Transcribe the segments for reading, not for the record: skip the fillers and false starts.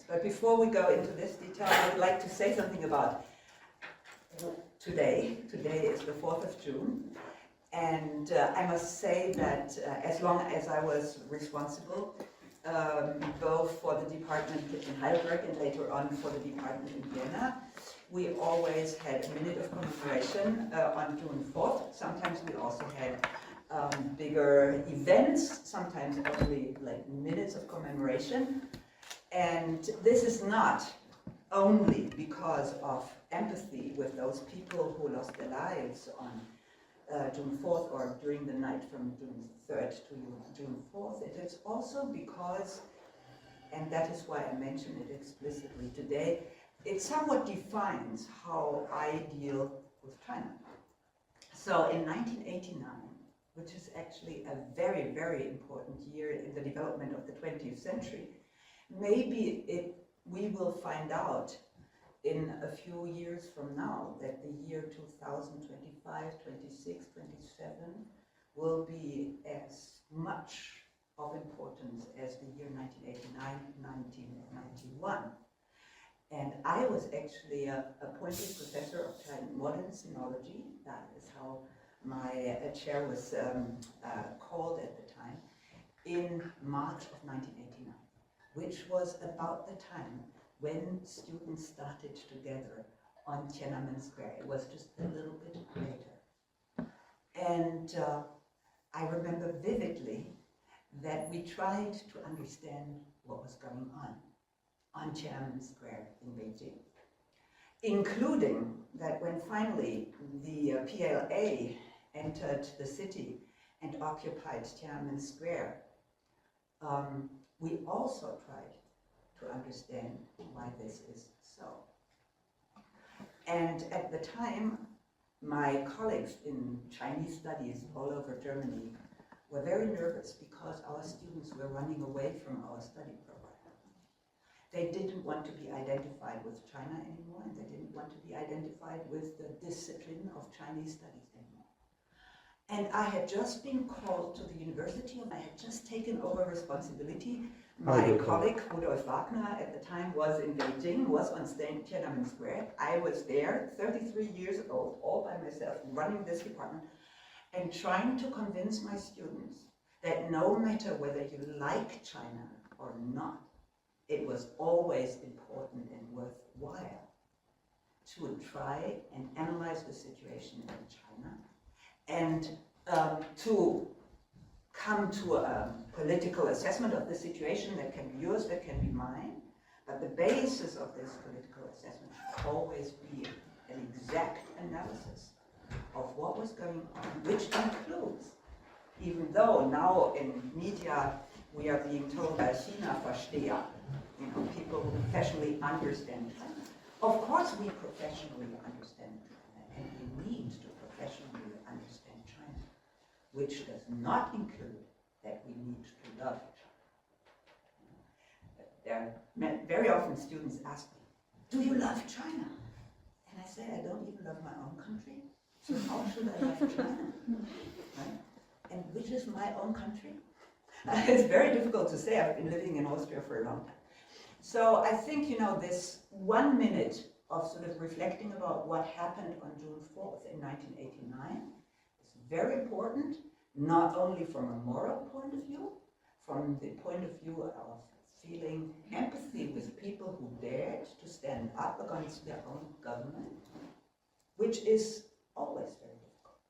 But before we go into this detail, I would like to say something about today. Today is the 4th of June. And I must say that as long as I was responsible, both for the department in Heidelberg and later on for the department in Vienna, we always had a minute of commemoration on June 4th. Sometimes we also had bigger events, sometimes only like minutes of commemoration. And this is not only because of empathy with those people who lost their lives on June 4th or during the night from June 3rd to June 4th. It is also because, and that is why I mention it explicitly today, it somewhat defines how I deal with China. So in 1989, which is actually a very, very important year in the development of the 20th century, maybe we will find out in a few years from now that the year 2025, 26, 27 will be as much of importance as the year 1989, 1991. And I was actually appointed professor of modern Sinology. That is how my chair was called at the time, in March of 1989, which was about the time when students started to gather on Tiananmen Square. It was just a little bit later. And I remember vividly that we tried to understand what was going on Tiananmen Square in Beijing, including that when finally the PLA entered the city and occupied Tiananmen Square, we also tried to understand why this is so. And at the time, my colleagues in Chinese studies all over Germany were very nervous because our students were running away from our study program. They didn't want to be identified with China anymore, and they didn't want to be identified with the discipline of Chinese studies anymore. And I had just been called to the university, and I had just taken over responsibility. My colleague, Rudolf Wagner, at the time was in Beijing, was on Tiananmen Square. I was there, 33 years old, all by myself, running this department, and trying to convince my students that no matter whether you like China or not, it was always important and worthwhile to try and analyze the situation in China and to come to a political assessment of the situation that can be yours, that can be mine, but the basis of this political assessment should always be an exact analysis of what was going on, which includes, even though now in media we are being told by China Versteher, people who professionally understand China. Of course we professionally understand China, and we need to professionally understand China, which does not include that we need to love China. Very often students ask me, do you love China? And I say, I don't even love my own country, so how should I love China? Right? And which is my own country? It's very difficult to say. I've been living in Austria for a long time. So I think, this 1 minute of sort of reflecting about what happened on June 4th in 1989 is very important, not only from a moral point of view, from the point of view of feeling empathy with people who dared to stand up against their own government, which is always very difficult.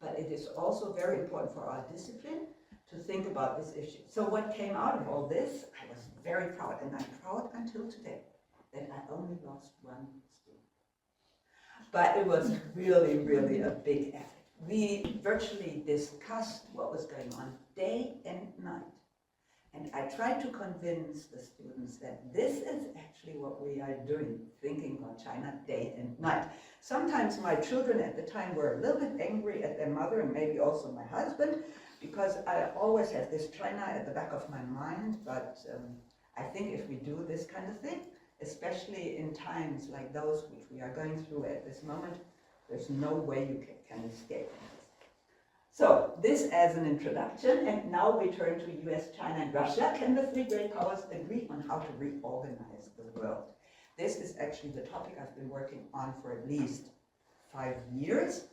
But it is also very important for our discipline to think about this issue. So what came out of all this, I was very proud, and I'm proud until today, that I only lost one student. But it was really, really a big effort. We virtually discussed what was going on day and night. And I tried to convince the students that this is actually what we are doing, thinking about China day and night. Sometimes my children at the time were a little bit angry at their mother, and maybe also my husband, because I always have this China at the back of my mind. But I think if we do this kind of thing, especially in times like those which we are going through at this moment, there's no way you can escape this. So this as an introduction, and now we turn to US, China, and Russia. Can the three great powers agree on how to reorganize the world? This is actually the topic I've been working on for at least 5 years.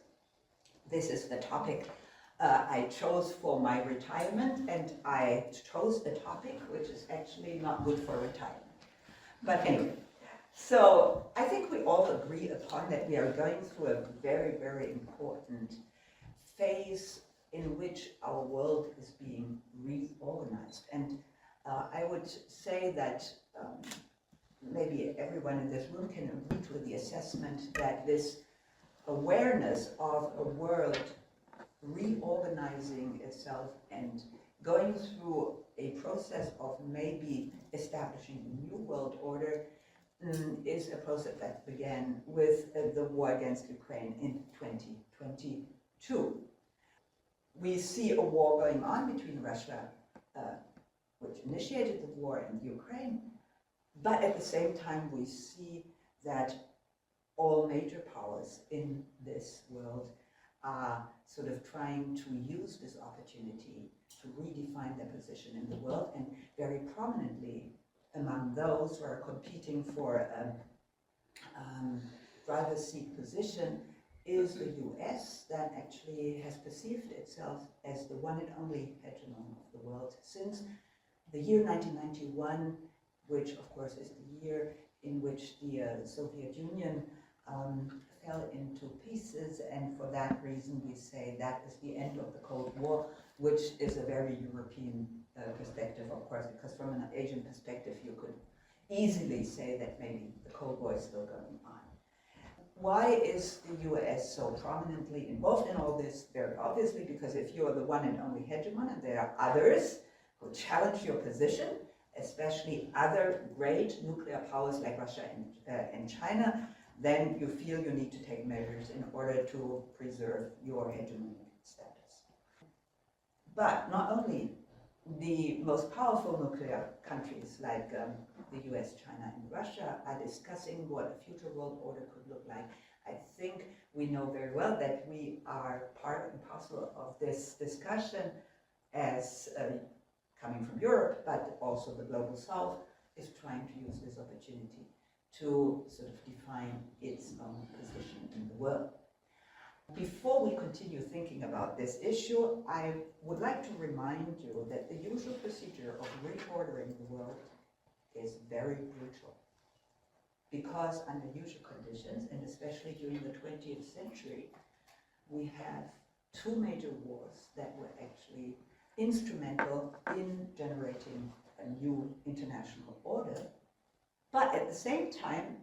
This is the topic I chose for my retirement, and I chose a topic which is actually not good for retirement. But anyway, so I think we all agree upon that we are going through a very, very important phase in which our world is being reorganized. And I would say that maybe everyone in this room can agree to the assessment that this awareness of a world reorganizing itself and going through a process of maybe establishing a new world order is a process that began with the war against Ukraine in 2022. We see a war going on between Russia, which initiated the war in Ukraine, but at the same time we see that all major powers in this world are sort of trying to use this opportunity to redefine their position in the world, and very prominently among those who are competing for a driver's seat position is the US, that actually has perceived itself as the one and only hegemon of the world since the year 1991, which of course is the year in which the Soviet Union fell into pieces, and for that reason we say that is the end of the Cold War, which is a very European perspective, of course, because from an Asian perspective you could easily say that maybe the Cold War is still going on. Why is the US so prominently involved in all this? Very obviously, because if you are the one and only hegemon and there are others who challenge your position, especially other great nuclear powers like Russia and China, then you feel you need to take measures in order to preserve your hegemonic status. But not only the most powerful nuclear countries like the US, China, and Russia are discussing what a future world order could look like. I think we know very well that we are part and parcel of this discussion as coming from Europe, but also the Global South is trying to use this opportunity to sort of define its own position in the world. Before we continue thinking about this issue, I would like to remind you that the usual procedure of reordering the world is very brutal. Because under usual conditions, and especially during the 20th century, we have two major wars that were actually instrumental in generating a new international order. But at the same time,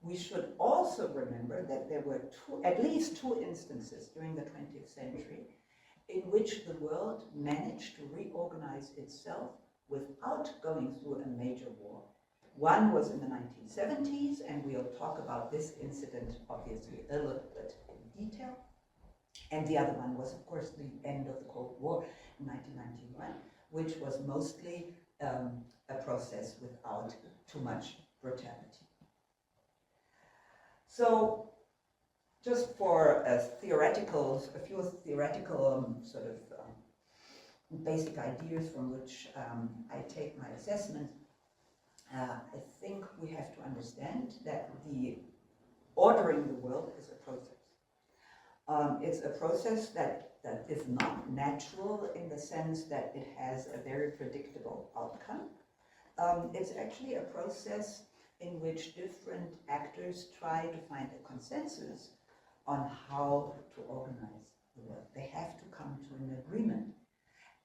we should also remember that there were at least two instances during the 20th century in which the world managed to reorganize itself without going through a major war. One was in the 1970s, and we'll talk about this incident obviously a little bit in detail. And the other one was, of course, the end of the Cold War in 1991, which was mostly a process without too much brutality. So, just for a few theoretical sort of basic ideas from which I take my assessment, I think we have to understand that the ordering the world is a process. It's a process that is not natural in the sense that it has a very predictable outcome. It's actually a process in which different actors try to find a consensus on how to organize the world. They have to come to an agreement.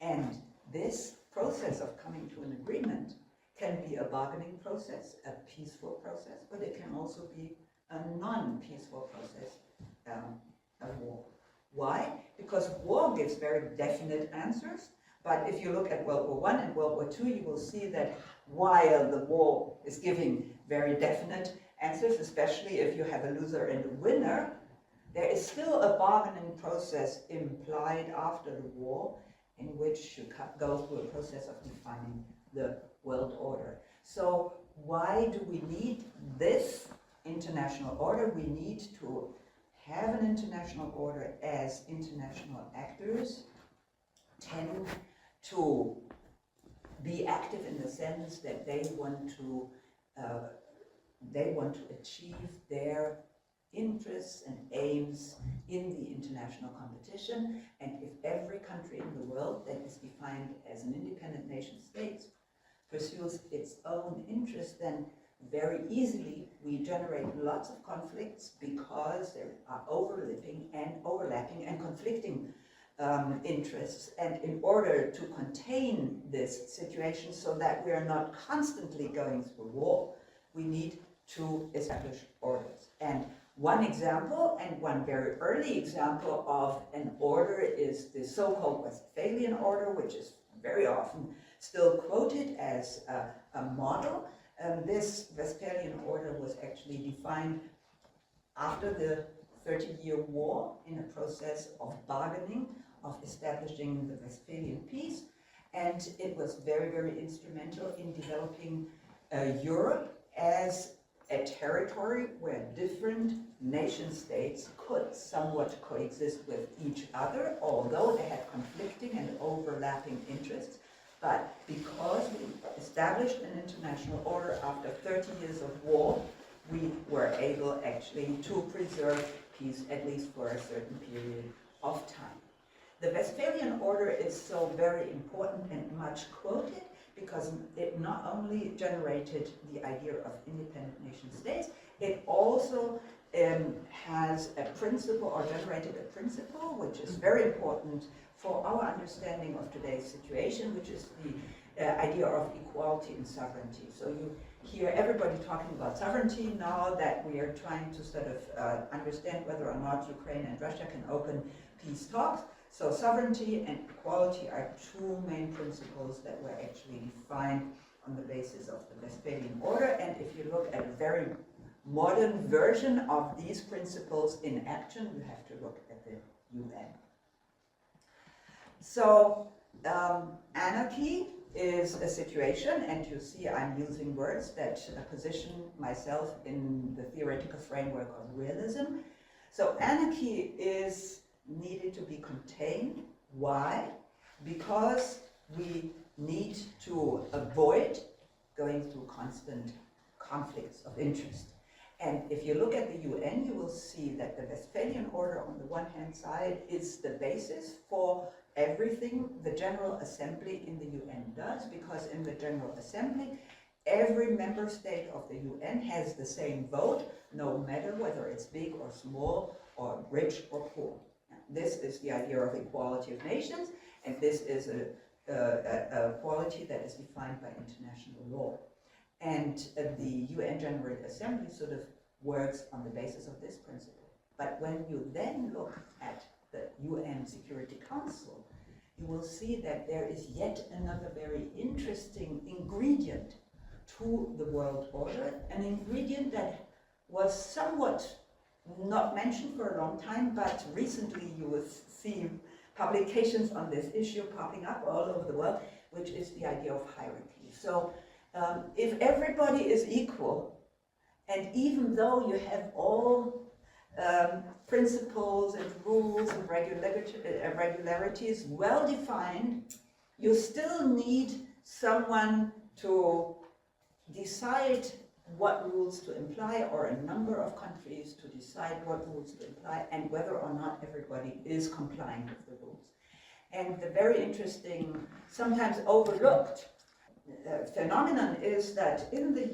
And this process of coming to an agreement can be a bargaining process, a peaceful process, but it can also be a non-peaceful process, a war. Why? Because war gives very definite answers, but if you look at World War I and World War II, you will see that while the war is giving very definite answers, especially if you have a loser and a winner, there is still a bargaining process implied after the war in which you go through a process of defining the world order. So why do we need this international order? We need to have an international order as international actors tend to be active in the sense that they want to achieve their interests and aims in the international competition, and if every country in the world that is defined as an independent nation state pursues its own interest, then very easily we generate lots of conflicts because there are overlapping and conflicting interests. And in order to contain this situation so that we are not constantly going through war, we need to establish orders. And one example, and one very early example of an order, is the so-called Westphalian order, which is very often still quoted as a model. This Westphalian order was actually defined after the 30-year War in a process of bargaining, of establishing the Westphalian peace, and it was very, very instrumental in developing Europe as a territory where different nation states could somewhat coexist with each other, although they had conflicting and overlapping interests. But because we established an international order after 30 years of war, we were able actually to preserve peace, at least for a certain period of time. The Westphalian order is so very important and much quoted because it not only generated the idea of independent nation states, it also has a principle, or generated a principle, which is very important for our understanding of today's situation, which is the idea of equality and sovereignty. So you hear everybody talking about sovereignty now that we are trying to sort of understand whether or not Ukraine and Russia can open peace talks. So sovereignty and equality are two main principles that were actually defined on the basis of the Westphalian order. And if you look at a very modern version of these principles in action, you have to look at the UN. So anarchy is a situation, and you see I'm using words that position myself in the theoretical framework of realism. So anarchy is needed to be contained. Why? Because we need to avoid going through constant conflicts of interest. And if you look at the UN, you will see that the Westphalian order on the one hand side is the basis for everything the General Assembly in the UN does, because in the General Assembly, every member state of the UN has the same vote, no matter whether it's big or small, or rich or poor. This is the idea of equality of nations, and this is a quality that is defined by international law. And the UN General Assembly sort of works on the basis of this principle. But when you then look at the UN Security Council, you will see that there is yet another very interesting ingredient to the world order, an ingredient that was somewhat not mentioned for a long time, but recently you will see publications on this issue popping up all over the world, which is the idea of hierarchy. So if everybody is equal, and even though you have all principles and rules and regularities well defined, you still need someone to decide what rules to imply, or a number of countries to decide what rules to imply, and whether or not everybody is complying with the rules. And the very interesting, sometimes overlooked phenomenon is that in the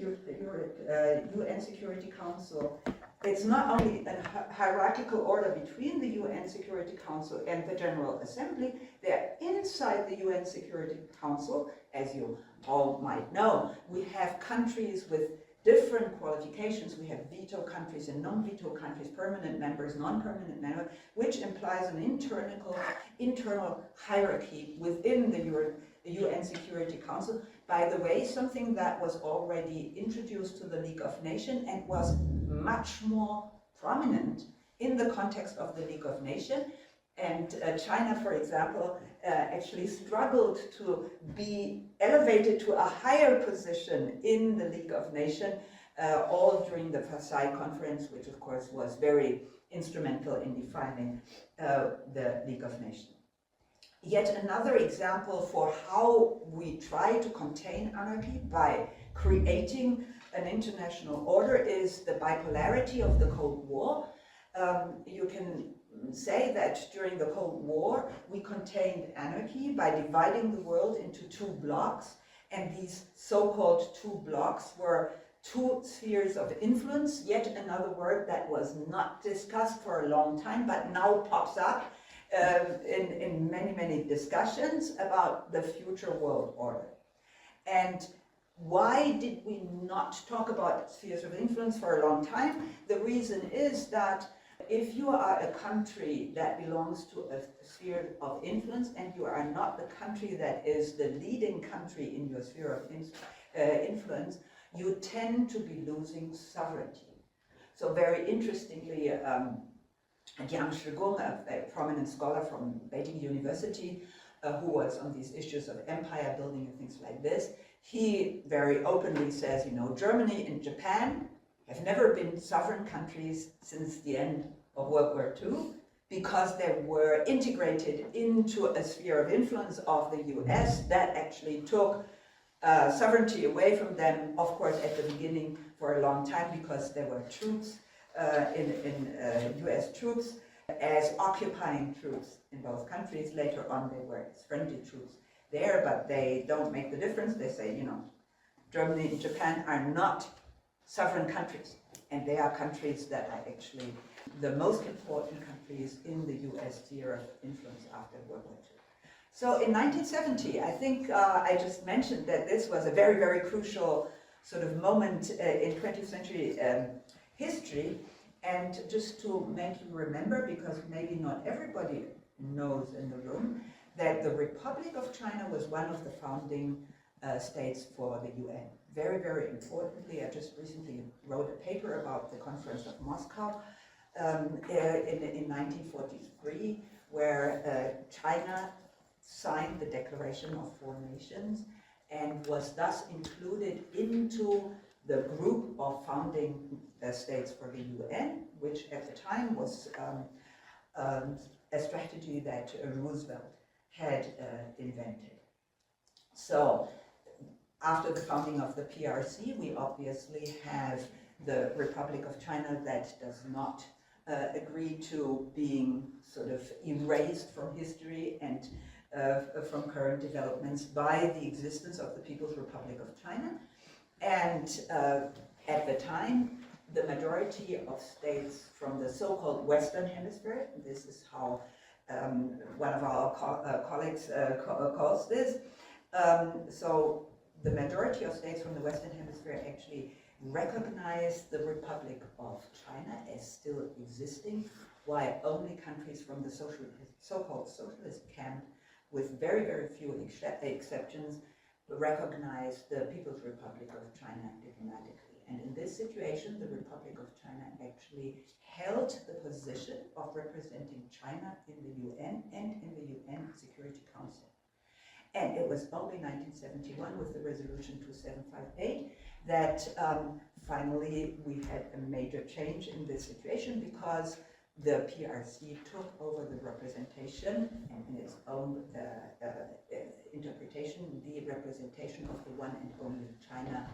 UN Security Council, it's not only a hierarchical order between the UN Security Council and the General Assembly, they're inside the UN Security Council, as you all might know. We have countries with different qualifications. We have veto countries and non-veto countries, permanent members, non-permanent members, which implies an internal hierarchy within the UN Security Council. By the way, something that was already introduced to the League of Nations and was much more prominent in the context of the League of Nations. And China, for example, actually struggled to be elevated to a higher position in the League of Nations, all during the Versailles Conference, which of course was very instrumental in defining the League of Nations. Yet another example for how we try to contain anarchy by creating an international order is the bipolarity of the Cold War. You can say that during the Cold War we contained anarchy by dividing the world into two blocks, and these so-called two blocks were two spheres of influence, yet another word that was not discussed for a long time but now pops up in many discussions about the future world order. And why did we not talk about spheres of influence for a long time? The reason is that if you are a country that belongs to a sphere of influence and you are not the country that is the leading country in your sphere of influence, you tend to be losing sovereignty. So very interestingly, Jiang Shigung, a prominent scholar from Beijing University, who was on these issues of empire building and things like this, he very openly says, you know, Germany and Japan have never been sovereign countries since the end of World War II, because they were integrated into a sphere of influence of the US that actually took sovereignty away from them, of course, at the beginning for a long time, because there were troops US troops as occupying troops in both countries. Later on they were as friendly troops there, but they don't make the difference. They say, you know, Germany and Japan are not sovereign countries, and they are countries that are actually the most important countries in the US sphere of influence after World War II. So in 1970, I think I just mentioned that this was a very crucial sort of moment in 20th century history. And just to make you remember, because maybe not everybody knows in the room, that the Republic of China was one of the founding states for the UN. Very importantly, I just recently wrote a paper about the Conference of Moscow in 1943, where China signed the Declaration of Four Nations and was thus included into the group of founding states for the UN, which at the time was a strategy that Roosevelt had invented. So after the founding of the PRC, we obviously have the Republic of China that does not agree to being sort of erased from history and from current developments by the existence of the People's Republic of China. And at the time, the majority of states from the so-called Western Hemisphere, this is how one of our colleagues calls this, so the majority of states from the Western Hemisphere actually recognize the Republic of China as still existing, while only countries from the so-called socialist camp, with very few exceptions, recognize the People's Republic of China diplomatically. And in this situation, the Republic of China actually held the position of representing China in the UN and in the UN Security Council. And it was only 1971 with the resolution 2758 that finally we had a major change in this situation, because the PRC took over the representation and in its own interpretation, the representation of the one and only China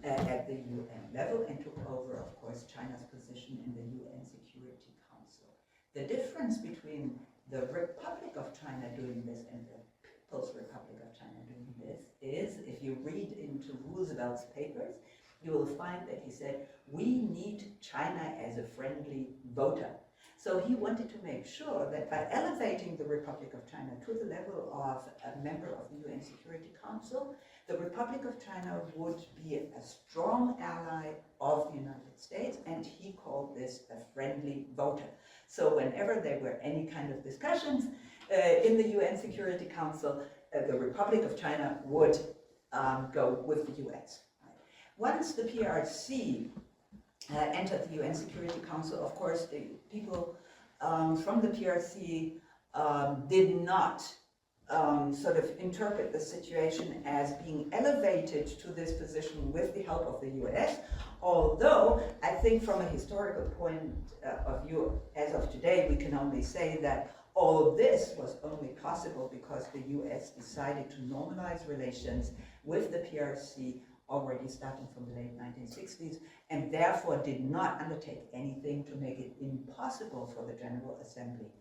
at the UN level, and took over, of course, China's position in the UN Security Council. The difference between the Republic of China doing this and the People's Republic of China doing this is, if you read into Roosevelt's papers, you will find that he said, we need China as a friendly voter. So he wanted to make sure that by elevating the Republic of China to the level of a member of the UN Security Council, the Republic of China would be a strong ally of the United States, and he called this a friendly voter. So whenever there were any kind of discussions in the UN Security Council, the Republic of China would go with the US. Once the PRC entered the UN Security Council, of course, the people from the PRC did not sort of interpret the situation as being elevated to this position with the help of the US. Although, I think from a historical point of view, as of today, we can only say that all of this was only possible because the US decided to normalize relations with the PRC already starting from the late 1960s, and therefore did not undertake anything to make it impossible for the General Assembly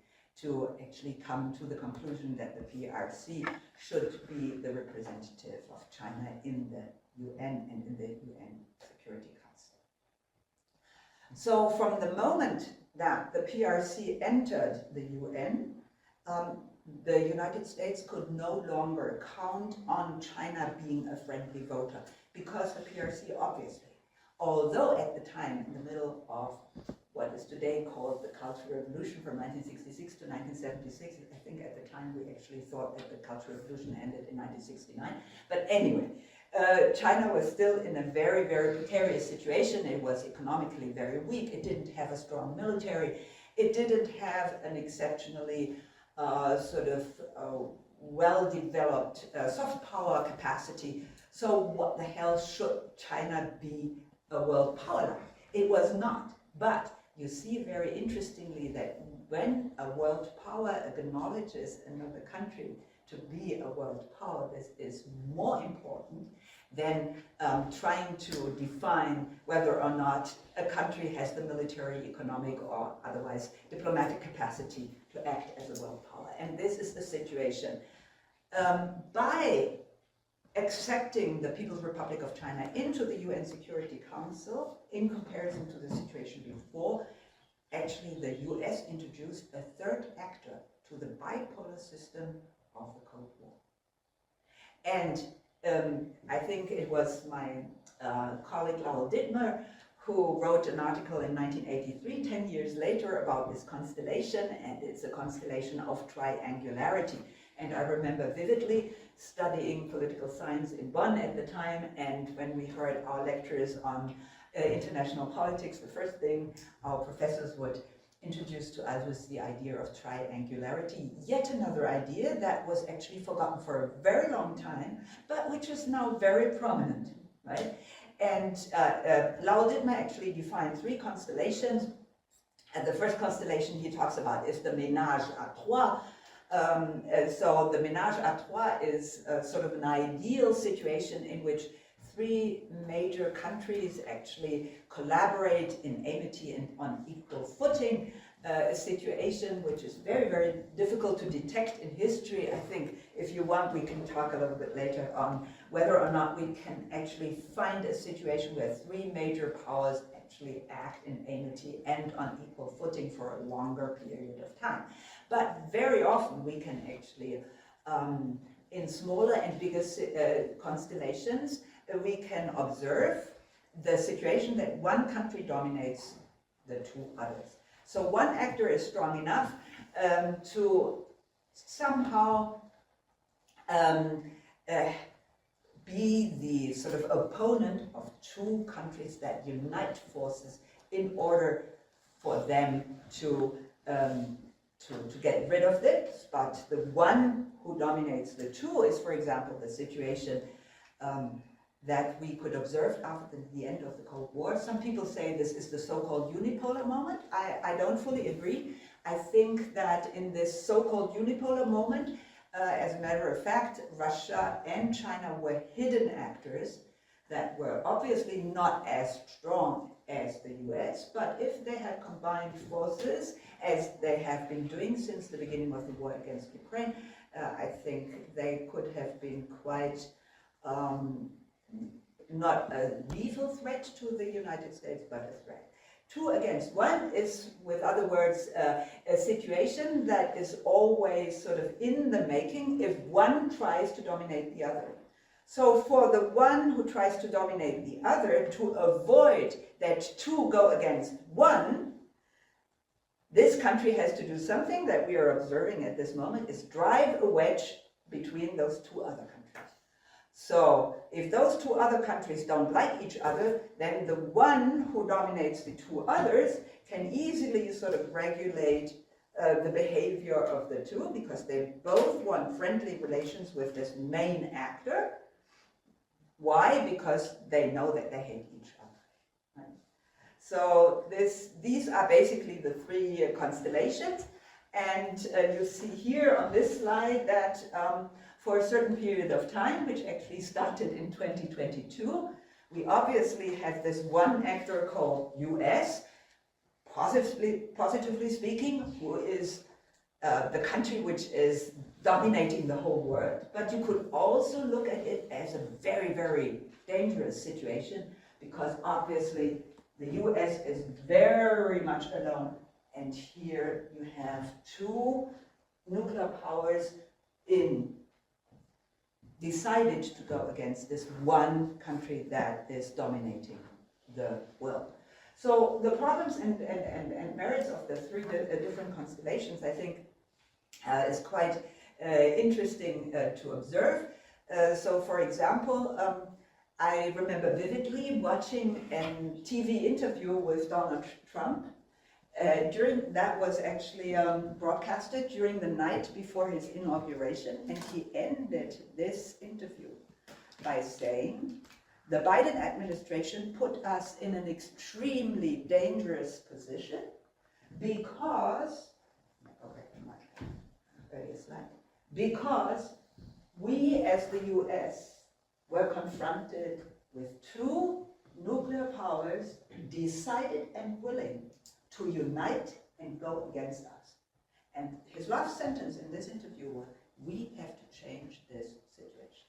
to actually come to the conclusion that the PRC should be the representative of China in the UN and in the UN Security Council. So from the moment that the PRC entered the UN, the United States could no longer count on China being a friendly voter, because the PRC obviously, although at the time in the middle of what is today called the Cultural Revolution from 1966 to 1976, I think at the time we actually thought that the Cultural Revolution ended in 1969, but anyway, China was still in a very, very precarious situation. It was economically very weak. It didn't have a strong military. It didn't have an exceptionally well-developed soft power capacity. So what the hell should China be a world power like? It was not. But you see very interestingly that when a world power acknowledges another country to be a world power, this is more important than trying to define whether or not a country has the military, economic, or otherwise diplomatic capacity to act as a world power. And this is the situation. By accepting the People's Republic of China into the UN Security Council, in comparison to the situation before, actually the US introduced a third actor to the bipolar system of the Cold War. And I think it was my colleague Lowell Dittmer who wrote an article in 1983, 10 years later, about this constellation, and it's a constellation of triangularity. And I remember vividly studying political science in Bonn at the time, and when we heard our lectures on international politics, the first thing our professors would introduce to us was the idea of triangularity, yet another idea that was actually forgotten for a very long time, but which is now very prominent, right? And Lowell Dittmer actually defined three constellations. And the first constellation he talks about is the ménage à trois. So the ménage à trois is sort of an ideal situation in which three major countries actually collaborate in amity and on equal footing, a situation which is very, very difficult to detect in history. I think if you want, we can talk a little bit later on whether or not we can actually find a situation where three major powers actually act in amity and on equal footing for a longer period of time. But very often we can actually, in smaller and bigger constellations, we can observe the situation that one country dominates the two others. So one actor is strong enough to somehow be the sort of opponent of two countries that unite forces in order for them to get rid of this. But the one who dominates the two is, for example, the situation that we could observe after the end of the Cold War. Some people say this is the so-called unipolar moment. I don't fully agree. I think that in this so-called unipolar moment, as a matter of fact, Russia and China were hidden actors that were obviously not as strong as the US, but if they had combined forces, as they have been doing since the beginning of the war against Ukraine, I think they could have been quite not a lethal threat to the United States, but a threat. Two against one is, with other words, a situation that is always sort of in the making if one tries to dominate the other. So for the one who tries to dominate the other, to avoid that two go against one, this country has to do something that we are observing at this moment, is drive a wedge between those two other countries. So if those two other countries don't like each other, then the one who dominates the two others can easily sort of regulate the behavior of the two, because they both want friendly relations with this main actor. Why? Because they know that they hate each other. So these are basically the three constellations. And you see here on this slide that for a certain period of time, which actually started in 2022, we obviously have this one actor called US, positively speaking, who is the country which is dominating the whole world. But you could also look at it as a very, very dangerous situation, because obviously the US is very much alone. And here you have two nuclear powers decided to go against this one country that is dominating the world. So the problems and merits of the three different constellations, I think, is quite interesting to observe. So for example, I remember vividly watching a TV interview with Donald Trump. That was actually broadcasted during the night before his inauguration, and he ended this interview by saying, "The Biden administration put us in an extremely dangerous position because," because we as the US were confronted with two nuclear powers decided and willing to unite and go against us. And his last sentence in this interview was, "We have to change this situation."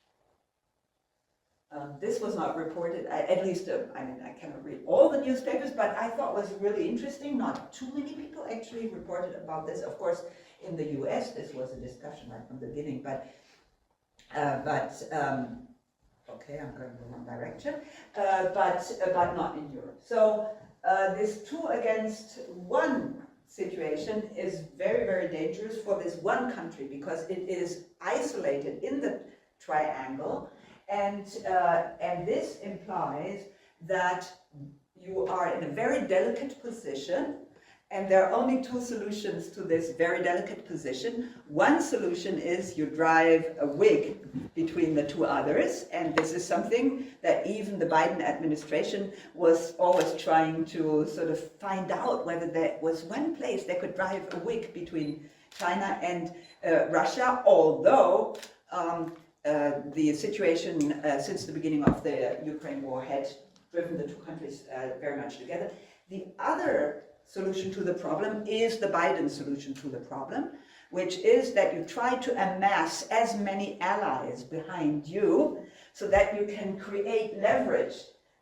This was not reported, at least, I mean, I cannot read all the newspapers, but I thought was really interesting. Not too many people actually reported about this. Of course, in the US, this was a discussion right from the beginning, but okay, I'm going in the wrong direction, but not in Europe. So this two against one situation is very, very dangerous for this one country, because it is isolated in the triangle, and this implies that you are in a very delicate position, and there are only two solutions to this very delicate position. One solution is you drive a wig between the two others, and this is something that even the Biden administration was always trying to sort of find out, whether there was one place they could drive a wig between China and Russia, although the situation since the beginning of the Ukraine war had driven the two countries very much together. The other solution to the problem is the Biden solution to the problem, which is that you try to amass as many allies behind you so that you can create leverage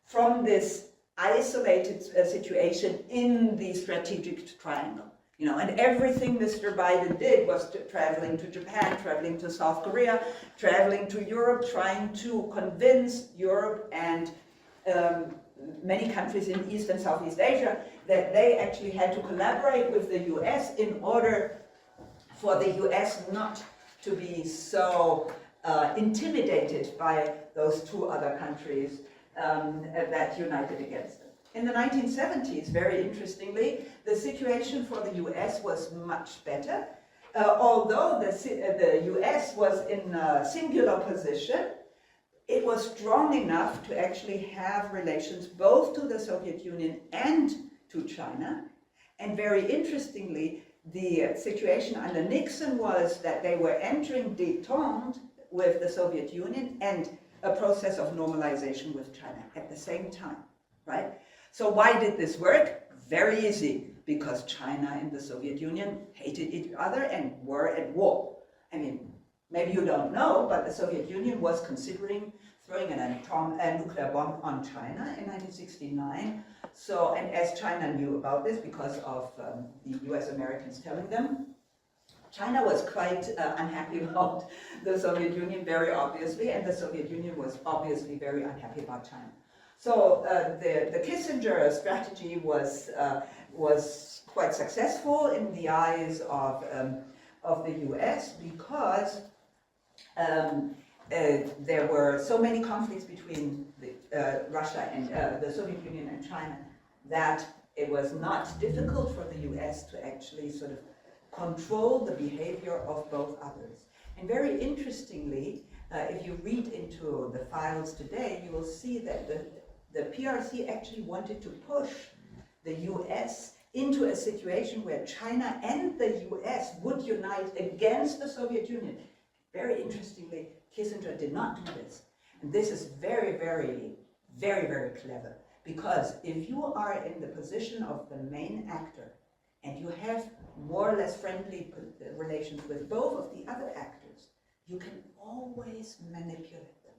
from this isolated situation in the strategic triangle. You know, and everything Mr. Biden did was traveling to Japan, traveling to South Korea, traveling to Europe, trying to convince Europe and many countries in East and Southeast Asia that they actually had to collaborate with the US in order for the US not to be so intimidated by those two other countries that united against them. In the 1970s, very interestingly, the situation for the US was much better. Although the US was in a singular position, it was strong enough to actually have relations both to the Soviet Union and to China. And very interestingly, the situation under Nixon was that they were entering détente with the Soviet Union and a process of normalization with China at the same time, right? So why did this work? Very easy, because China and the Soviet Union hated each other and were at war. I mean, maybe you don't know, but the Soviet Union was considering throwing a nuclear bomb on China in 1969. So, and as China knew about this because of the US Americans telling them, China was quite unhappy about the Soviet Union, very obviously, and the Soviet Union was obviously very unhappy about China. So the Kissinger strategy was quite successful in the eyes of the US, because there were so many conflicts between Russia and the Soviet Union and China that it was not difficult for the US to actually sort of control the behavior of both others. And very interestingly, if you read into the files today, you will see that the PRC actually wanted to push the US into a situation where China and the US would unite against the Soviet Union. Very interestingly, Kissinger did not do this. And this is very, very, very, very clever. Because if you are in the position of the main actor and you have more or less friendly relations with both of the other actors, you can always manipulate them.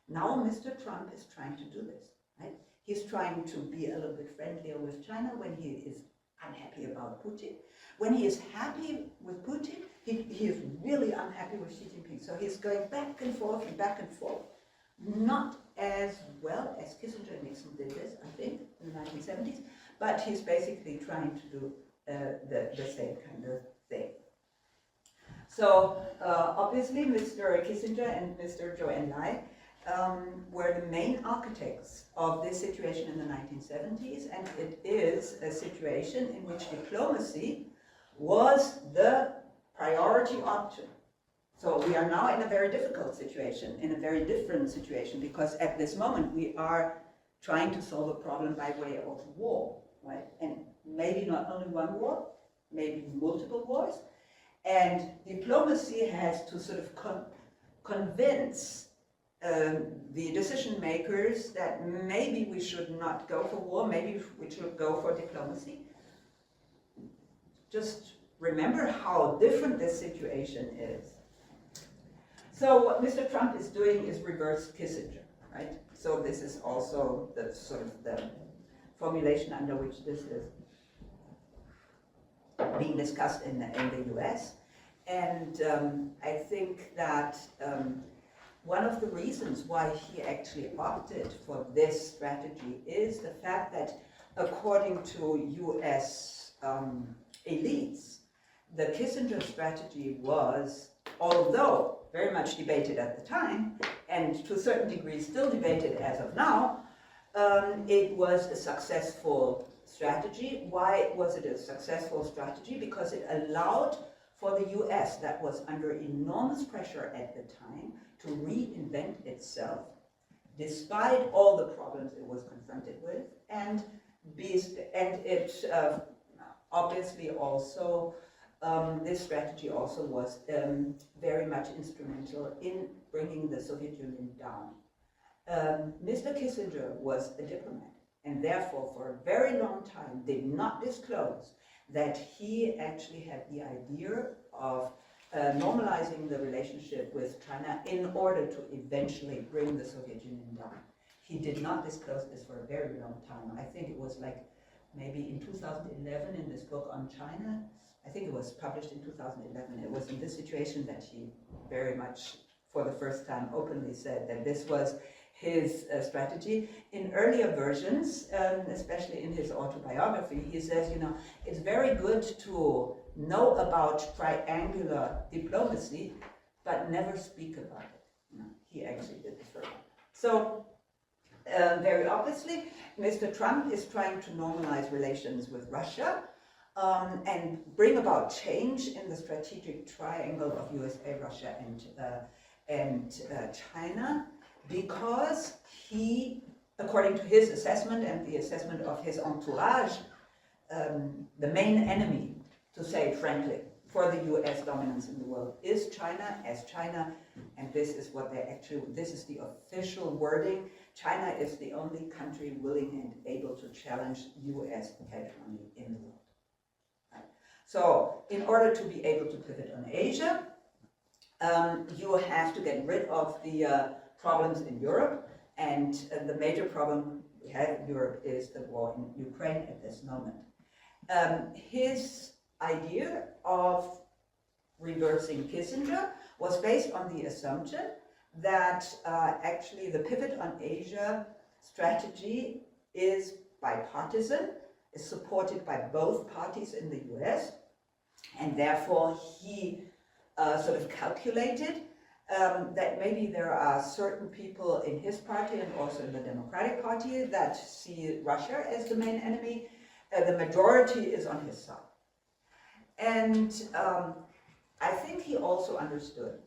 Now Mr. Trump is trying to do this, right? He's trying to be a little bit friendlier with China when he is unhappy about Putin. When he is happy with Putin, he is really unhappy with Xi Jinping. So he's going back and forth and back and forth. Not as well as Kissinger and Nixon did this, I think, in the 1970s, but he's basically trying to do the same kind of thing. So obviously Mr. Kissinger and Mr. Zhou Enlai were the main architects of this situation in the 1970s, and it is a situation in which diplomacy was the priority option. So we are now in a very difficult situation, in a very different situation, because at this moment we are trying to solve a problem by way of war, right? And maybe not only one war, maybe multiple wars. And diplomacy has to sort of convince the decision makers that maybe we should not go for war, maybe we should go for diplomacy. Just remember how different this situation is. So what Mr. Trump is doing is reverse Kissinger, right? So this is also the sort of the formulation under which this is being discussed in the US. And I think that one of the reasons why he actually opted for this strategy is the fact that according to US elites, the Kissinger strategy was, although very much debated at the time, and to a certain degree still debated as of now, it was a successful strategy. Why was it a successful strategy? Because it allowed for the US, that was under enormous pressure at the time, to reinvent itself, despite all the problems it was confronted with, and it obviously also this strategy also was very much instrumental in bringing the Soviet Union down. Mr. Kissinger was a diplomat, and therefore for a very long time did not disclose that he actually had the idea of normalizing the relationship with China in order to eventually bring the Soviet Union down. He did not disclose this for a very long time. I think it was like maybe in 2011 in this book on China. I think it was published in 2011. It was in this situation that he very much, for the first time, openly said that this was his strategy. In earlier versions, especially in his autobiography, he says, you know, it's very good to know about triangular diplomacy, but never speak about it. You know, he actually did this for a while. So, very obviously, Mr. Trump is trying to normalize relations with Russia, and bring about change in the strategic triangle of USA, Russia, and China, because he, according to his assessment and the assessment of his entourage, the main enemy, to say it frankly, for the US dominance in the world is China, and this is what they actually, this is the official wording. China is the only country willing and able to challenge US hegemony in the world. Right? So, in order to be able to pivot on Asia, you have to get rid of the problems in Europe, and the major problem we have in Europe is the war in Ukraine at this moment. His idea of reversing Kissinger was based on the assumption that actually the pivot on Asia strategy is bipartisan, is supported by both parties in the US, and therefore he sort of calculated that maybe there are certain people in his party and also in the Democratic Party that see Russia as the main enemy. The majority is on his side. And I think he also understood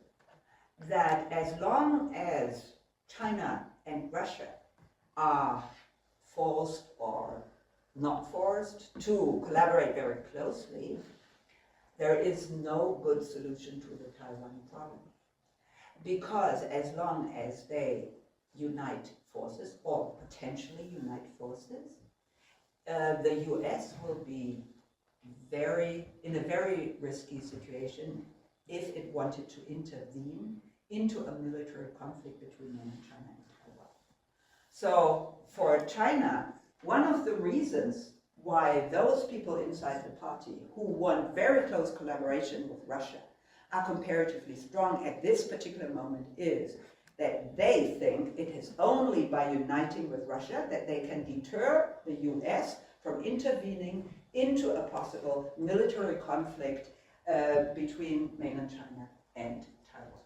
that as long as China and Russia are forced or not forced, to collaborate very closely, there is no good solution to the Taiwan problem. Because as long as they unite forces, or potentially unite forces, the US will be in a very risky situation if it wanted to intervene into a military conflict between mainland China and Taiwan. So for China, one of the reasons why those people inside the party who want very close collaboration with Russia are comparatively strong at this particular moment is that they think it is only by uniting with Russia that they can deter the US from intervening into a possible military conflict between mainland China and Taiwan.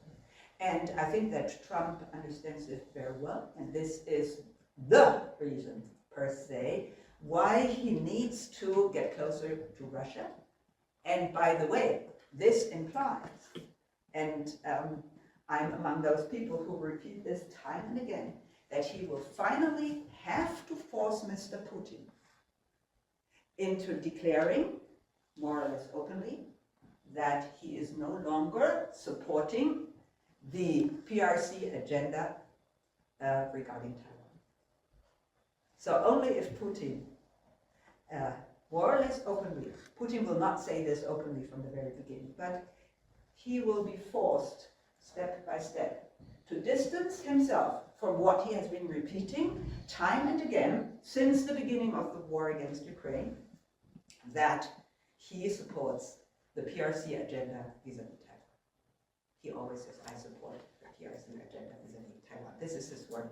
And I think that Trump understands this very well, and this is the reason per se why he needs to get closer to Russia. And by the way, this implies, and I'm among those people who repeat this time and again, that he will finally have to force Mr. Putin into declaring, more or less openly, that he is no longer supporting the PRC agenda regarding Taiwan. So only if Putin, more or less openly, Putin will not say this openly from the very beginning, but he will be forced, step by step, to distance himself from what he has been repeating time and again since the beginning of the war against Ukraine, that he supports the PRC agenda vis-à-vis Taiwan. He always says, I support the PRC agenda vis-à-vis Taiwan. This is his wording.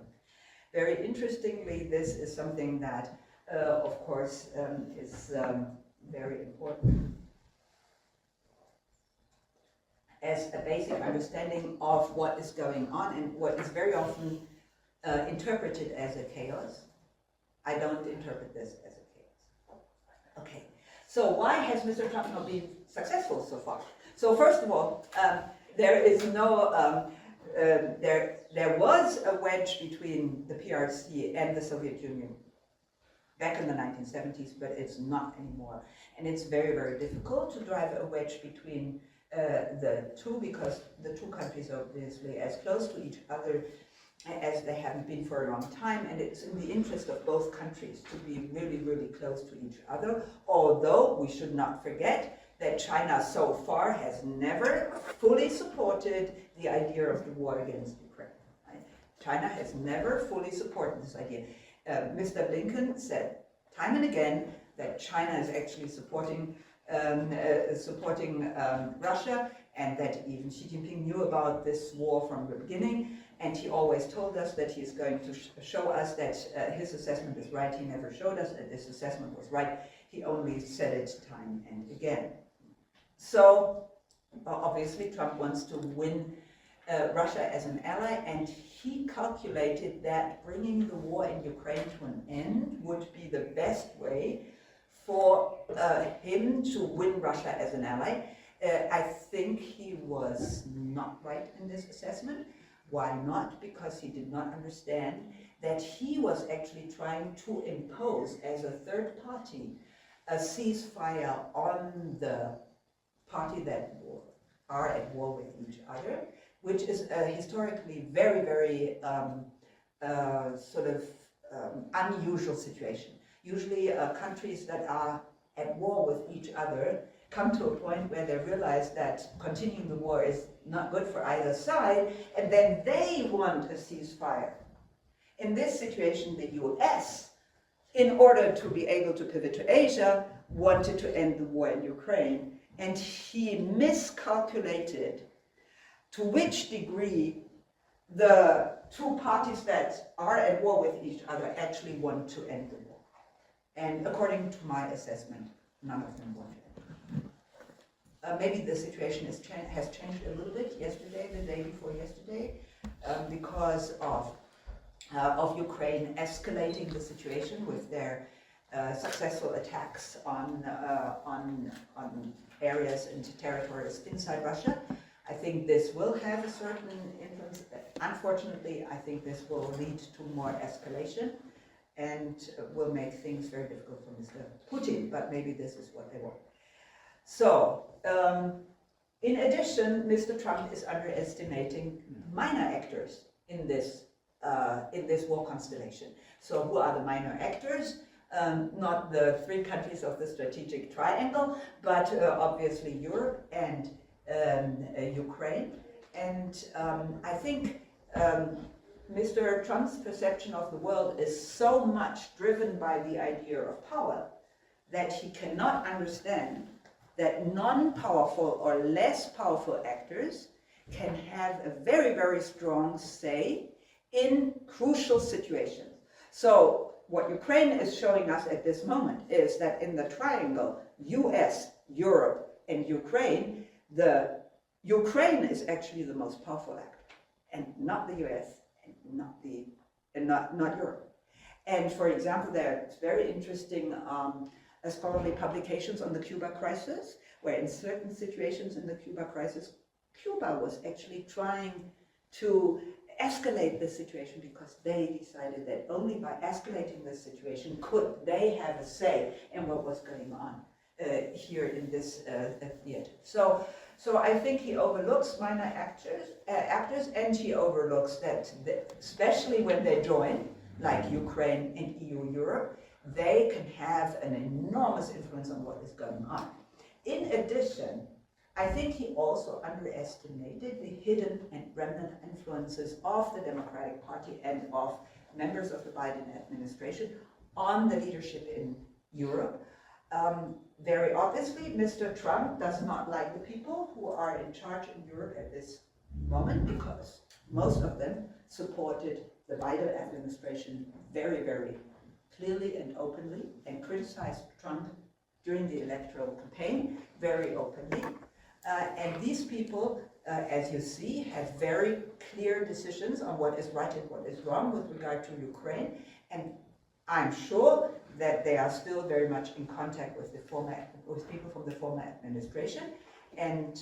Very interestingly, this is something that, of course, is very important as a basic understanding of what is going on and what is very often interpreted as a chaos. I don't interpret this as a chaos. Okay, so why has Mr. Trump not been successful so far? So first of all, there is no, there was a wedge between the PRC and the Soviet Union back in the 1970s, but it's not anymore. And it's very, very difficult to drive a wedge between the two, because the two countries are obviously as close to each other as they haven't been for a long time, and it's in the interest of both countries to be really, really close to each other, although we should not forget that China so far has never fully supported the idea of the war against Ukraine. Right? China has never fully supported this idea. Mr. Blinken said time and again that China is actually supporting Russia, and that even Xi Jinping knew about this war from the beginning, and he always told us that he is going to show us that his assessment is right. He never showed us that this assessment was right. He only said it time and again. So obviously Trump wants to win Russia as an ally, and he calculated that bringing the war in Ukraine to an end would be the best way for him to win Russia as an ally. I think he was not right in this assessment. Why not? Because he did not understand that he was actually trying to impose, as a third party, a ceasefire on the party that are at war with each other, which is a historically very, very unusual situation. Usually countries that are at war with each other come to a point where they realize that continuing the war is not good for either side, and then they want a ceasefire. In this situation, the US, in order to be able to pivot to Asia, wanted to end the war in Ukraine, and he miscalculated to which degree the two parties that are at war with each other actually want to end the war. And according to my assessment, none of them want to end. Maybe the situation has changed a little bit yesterday, the day before yesterday, because of Ukraine escalating the situation with their successful attacks on areas and territories inside Russia. I think this will have a certain influence. Unfortunately, I think this will lead to more escalation, and will make things very difficult for Mr. Putin, but maybe this is what they want. So, in addition, Mr. Trump is underestimating minor actors in this war constellation. So who are the minor actors? Not the three countries of the strategic triangle, but obviously Europe and Ukraine. And I think Mr. Trump's perception of the world is so much driven by the idea of power that he cannot understand that non-powerful or less powerful actors can have a very, very strong say in crucial situations. So what Ukraine is showing us at this moment is that in the triangle, US, Europe, and Ukraine, the Ukraine is actually the most powerful actor, and not the US, and not Europe. And for example, there's very interesting scholarly publications on the Cuba crisis, where in certain situations in the Cuba crisis, Cuba was actually trying to escalate the situation because they decided that only by escalating the situation could they have a say in what was going on here in this theater. So I think he overlooks minor actors, and he overlooks that, especially when they join, like Ukraine and EU Europe, they can have an enormous influence on what is going on. In addition, I think he also underestimated the hidden and remnant influences of the Democratic Party and of members of the Biden administration on the leadership in Europe. Very obviously, Mr. Trump does not like the people who are in charge in Europe at this moment, because most of them supported the Biden administration very, very clearly and openly, and criticized Trump during the electoral campaign very openly. And these people, as you see, have very clear decisions on what is right and what is wrong with regard to Ukraine. And I'm sure that they are still very much in contact with people from the former administration. And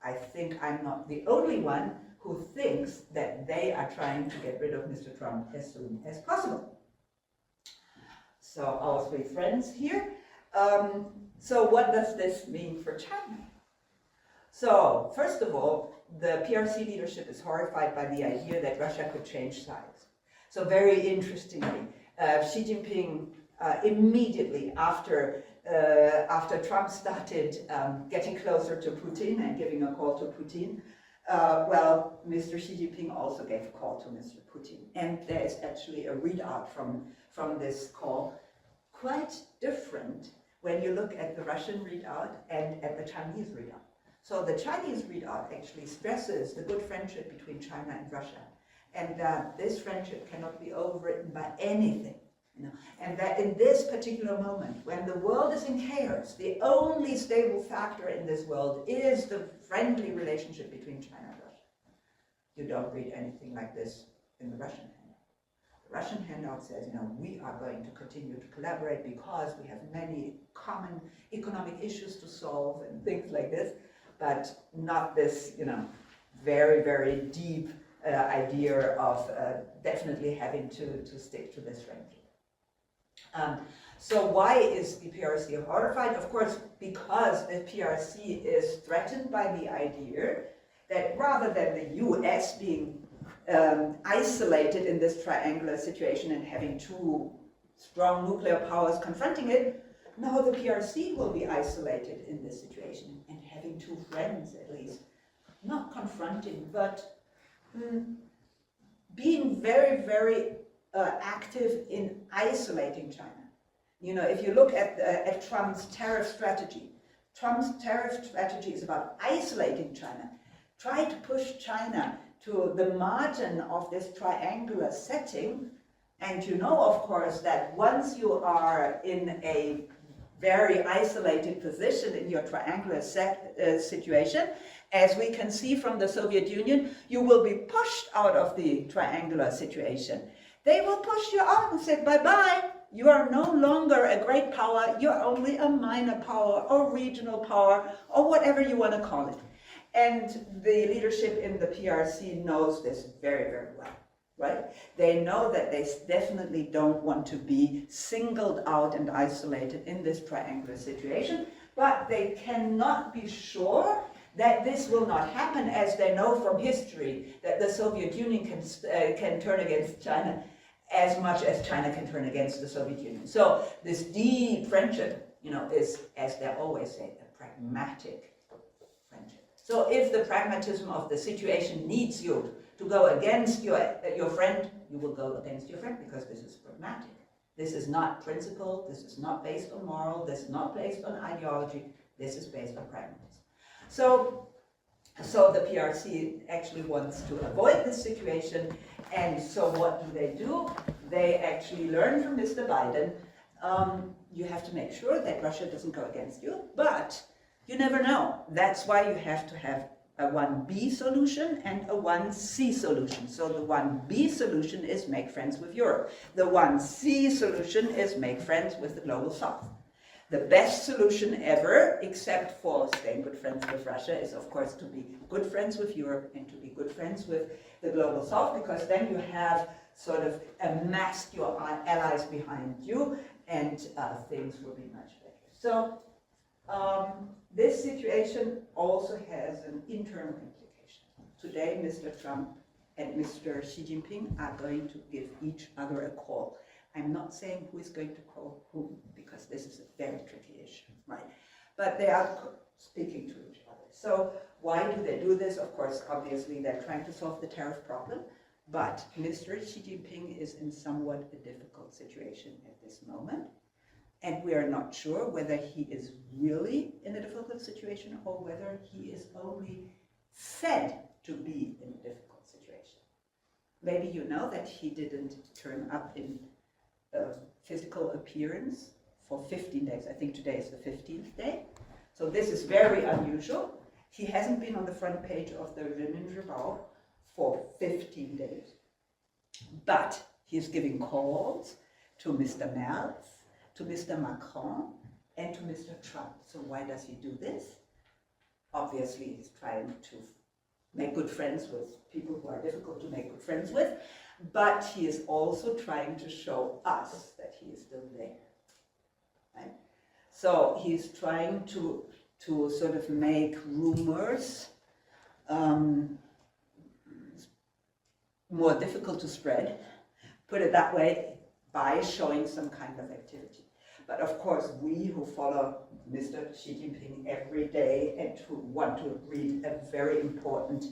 I think I'm not the only one who thinks that they are trying to get rid of Mr. Trump as soon as possible. So our three friends here. So what does this mean for China? So first of all, the PRC leadership is horrified by the idea that Russia could change sides. So very interestingly, Xi Jinping immediately after Trump started getting closer to Putin and giving a call to Putin, well, Mr. Xi Jinping also gave a call to Mr. Putin. And there is actually a readout from this call, quite different when you look at the Russian readout and at the Chinese readout. So the Chinese readout actually stresses the good friendship between China and Russia, and that this friendship cannot be overwritten by anything. And that in this particular moment, when the world is in chaos, the only stable factor in this world is the friendly relationship between China and Russia. You don't read anything like this in the Russian handout. The Russian handout says, we are going to continue to collaborate because we have many common economic issues to solve and things like this, but not this, very, very deep idea of definitely having to stick to this friendship. So why is the PRC horrified? Of course, because the PRC is threatened by the idea that rather than the US being isolated in this triangular situation and having two strong nuclear powers confronting it, now the PRC will be isolated in this situation and having two friends at least, not confronting, but being very, very active in isolating China. If you look at Trump's tariff strategy is about isolating China. Try to push China to the margin of this triangular setting, and of course, that once you are in a very isolated position in your triangular situation, as we can see from the Soviet Union, you will be pushed out of the triangular situation. They will push you out and say, bye-bye, you are no longer a great power, you're only a minor power or regional power or whatever you want to call it. And the leadership in the PRC knows this very, very well. right? They know that they definitely don't want to be singled out and isolated in this triangular situation, but they cannot be sure that this will not happen, as they know from history that the Soviet Union can turn against China as much as China can turn against the Soviet Union. So this deep friendship, is, as they always say, a pragmatic friendship. So if the pragmatism of the situation needs you to go against your friend, you will go against your friend, because this is pragmatic. This is not principle, this is not based on moral, this is not based on ideology, this is based on pragmatism. So the PRC actually wants to avoid this situation, and so what do? They actually learn from Mr. Biden, you have to make sure that Russia doesn't go against you, but you never know. That's why you have to have a 1B solution and a 1C solution. So the 1B solution is make friends with Europe. The 1C solution is make friends with the global south. The best solution ever, except for staying good friends with Russia, is of course to be good friends with Europe and to be good friends with the global south, because then you have sort of amassed your allies behind you, and things will be much better. So this situation also has an internal implication. Today, Mr. Trump and Mr. Xi Jinping are going to give each other a call. I'm not saying who is going to call whom, because this is a very tricky issue, right? But they are speaking to each other. So why do they do this? Of course, obviously, they're trying to solve the tariff problem, but Mr. Xi Jinping is in somewhat a difficult situation at this moment. And we are not sure whether he is really in a difficult situation or whether he is only fed to be in a difficult situation. Maybe you know that he didn't turn up in physical appearance for 15 days. I think today is the 15th day. So this is very unusual. He hasn't been on the front page of the Weigelin-Schwiedrzik for 15 days. But he is giving calls to Mr. Merz, to Mr. Macron, and to Mr. Trump. So why does he do this? Obviously, he's trying to make good friends with people who are difficult to make good friends with, but he is also trying to show us that he is still there. Right? So he's trying to sort of make rumors more difficult to spread, put it that way, by showing some kind of activity. But of course, we who follow Mr. Xi Jinping every day and who want to read a very important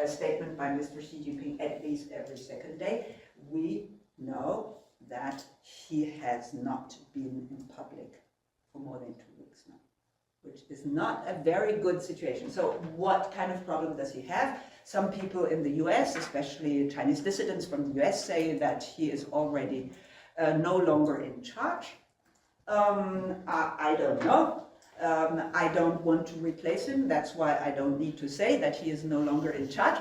statement by Mr. Xi Jinping at least every second day, we know that he has not been in public for more than 2 weeks now, which is not a very good situation. So what kind of problem does he have? Some people in the US, especially Chinese dissidents from the US, say that he is already no longer in charge. I don't know. I don't want to replace him. That's why I don't need to say that he is no longer in charge.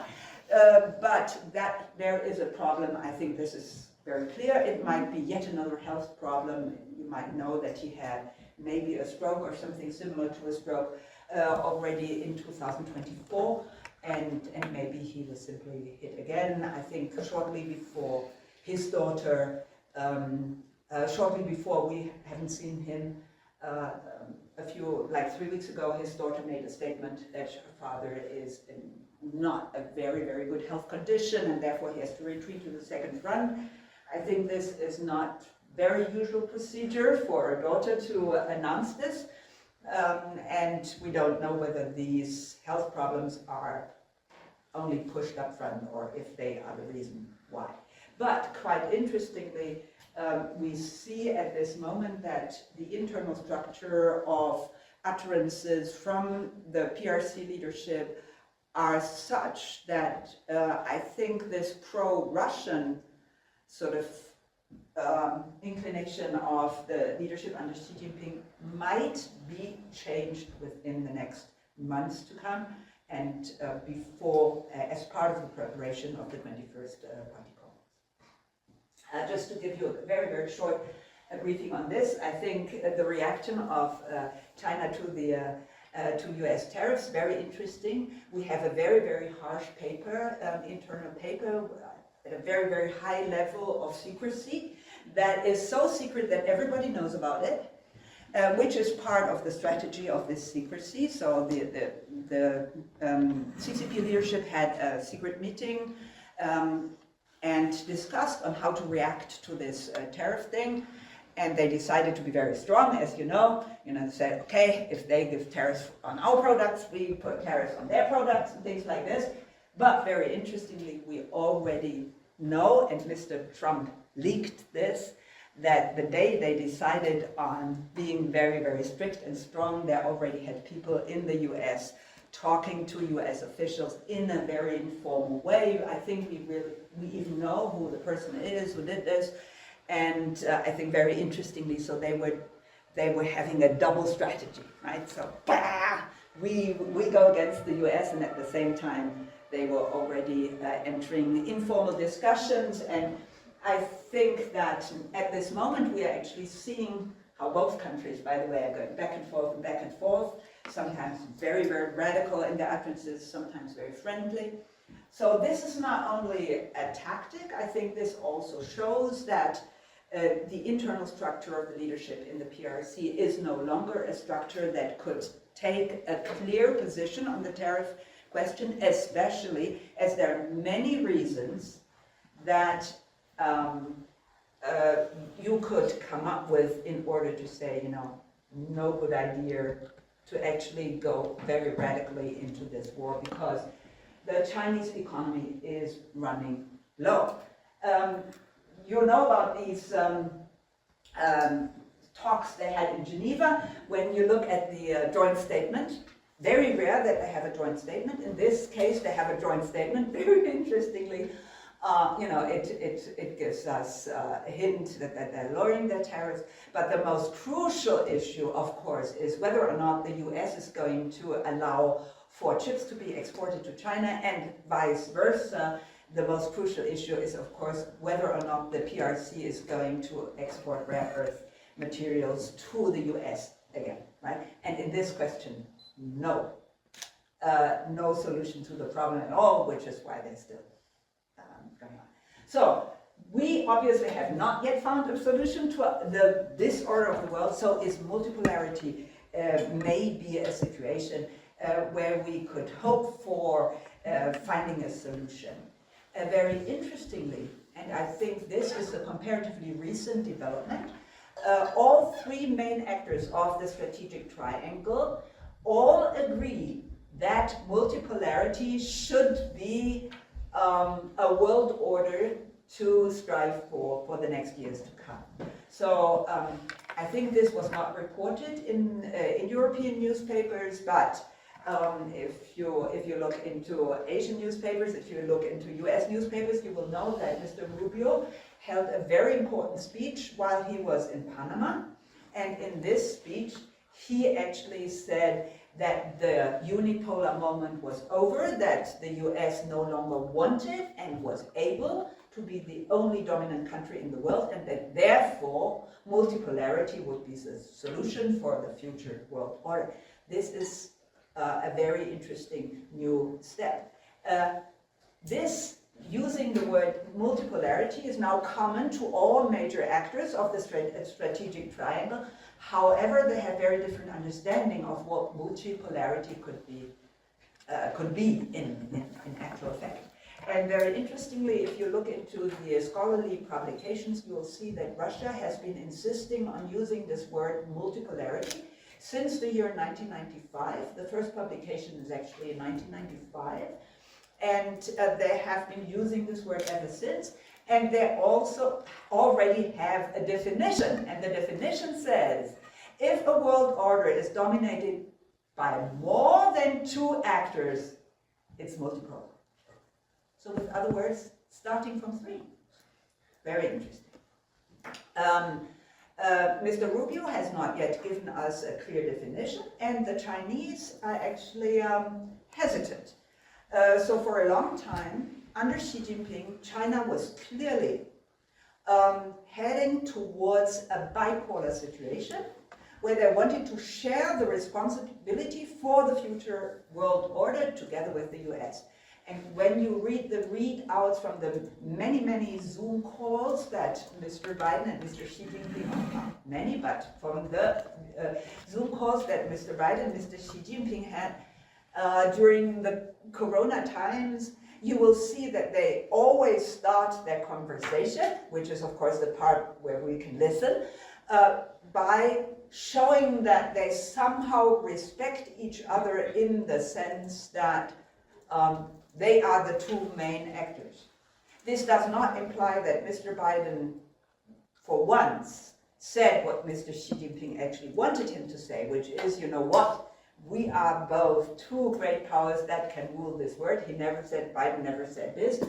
But that there is a problem. I think this is very clear. It might be yet another health problem. You might know that he had maybe a stroke or something similar to a stroke already in 2024. And maybe he was simply hit again. I think shortly before his daughter, shortly before we haven't seen him, like 3 weeks ago, his daughter made a statement that her father is in not a very, very good health condition and therefore he has to retreat to the second front. I think this is not very usual procedure for a daughter to announce this. And we don't know whether these health problems are only pushed up front or if they are the reason why. But quite interestingly, we see at this moment that the internal structure of utterances from the PRC leadership are such that I think this pro-Russian sort of inclination of the leadership under Xi Jinping might be changed within the next months to come, and before, as part of the preparation of the 21st Party Congress. Just to give you a very, very short briefing on this, I think the reaction of China to the to US tariffs, very interesting. We have a very, very harsh paper, internal paper. at a very, very high level of secrecy that is so secret that everybody knows about it, which is part of the strategy of this secrecy. So the CCP leadership had a secret meeting and discussed on how to react to this tariff thing. And they decided to be very strong, as you know. They said, okay, if they give tariffs on our products, we put tariffs on their products and things like this. But very interestingly, we already know, and Mr. Trump leaked this, that the day they decided on being very, very strict and strong, they already had people in the US talking to US officials in a very informal way. I think we even know who the person is who did this. And I think very interestingly, so they were having a double strategy, right? So we go against the US, and at the same time, they were already entering informal discussions. And I think that at this moment, we are actually seeing how both countries, by the way, are going back and forth, sometimes very, very radical in their utterances, sometimes very friendly. So this is not only a tactic, I think this also shows that the internal structure of the leadership in the PRC is no longer a structure that could take a clear position on the tariff question, especially as there are many reasons that you could come up with in order to say, no good idea to actually go very radically into this war, because the Chinese economy is running low. You know about these talks they had in Geneva. When you look at the joint statement, very rare that they have a joint statement. In this case, they have a joint statement. Very interestingly, it gives us a hint that they're lowering their tariffs. But the most crucial issue, of course, is whether or not the US is going to allow for chips to be exported to China and vice versa. The most crucial issue is, of course, whether or not the PRC is going to export rare earth materials to the US again, right? And in this question, no. No solution to the problem at all, which is why they're still going on. So, we obviously have not yet found a solution to the disorder of the world, so is multipolarity may be a situation where we could hope for finding a solution. Very interestingly, and I think this is a comparatively recent development, all three main actors of the strategic triangle all agree that multipolarity should be a world order to strive for the next years to come. So I think this was not reported in European newspapers, but if you look into Asian newspapers, if you look into US newspapers, you will know that Mr. Rubio held a very important speech while he was in Panama. And in this speech, he actually said that the unipolar moment was over, that the US no longer wanted and was able to be the only dominant country in the world, and that therefore multipolarity would be the solution for the future world order. This is a very interesting new step. This, using the word multipolarity, is now common to all major actors of the strategic triangle. However, they have very different understanding of what multipolarity could be in actual fact. And very interestingly, if you look into the scholarly publications, you will see that Russia has been insisting on using this word multipolarity since the year 1995. The first publication is actually in 1995. And they have been using this word ever since. And they also already have a definition. And the definition says, if a world order is dominated by more than two actors, it's multipolar. So with other words, starting from three. Very interesting. Mr. Rubio has not yet given us a clear definition, and the Chinese are actually hesitant. So for a long time, under Xi Jinping, China was clearly heading towards a bipolar situation, where they wanted to share the responsibility for the future world order together with the US. And when you read the readouts from the many Zoom calls that Mr. Biden and Mr. Xi Jinping, not many, but from the Zoom calls that Mr. Biden and Mr. Xi Jinping had during the Corona times, you will see that they always start their conversation, which is of course the part where we can listen, by showing that they somehow respect each other in the sense that they are the two main actors. This does not imply that Mr. Biden, for once, said what Mr. Xi Jinping actually wanted him to say, which is, you know what, we are both two great powers that can rule this world. He never said, Biden never said this.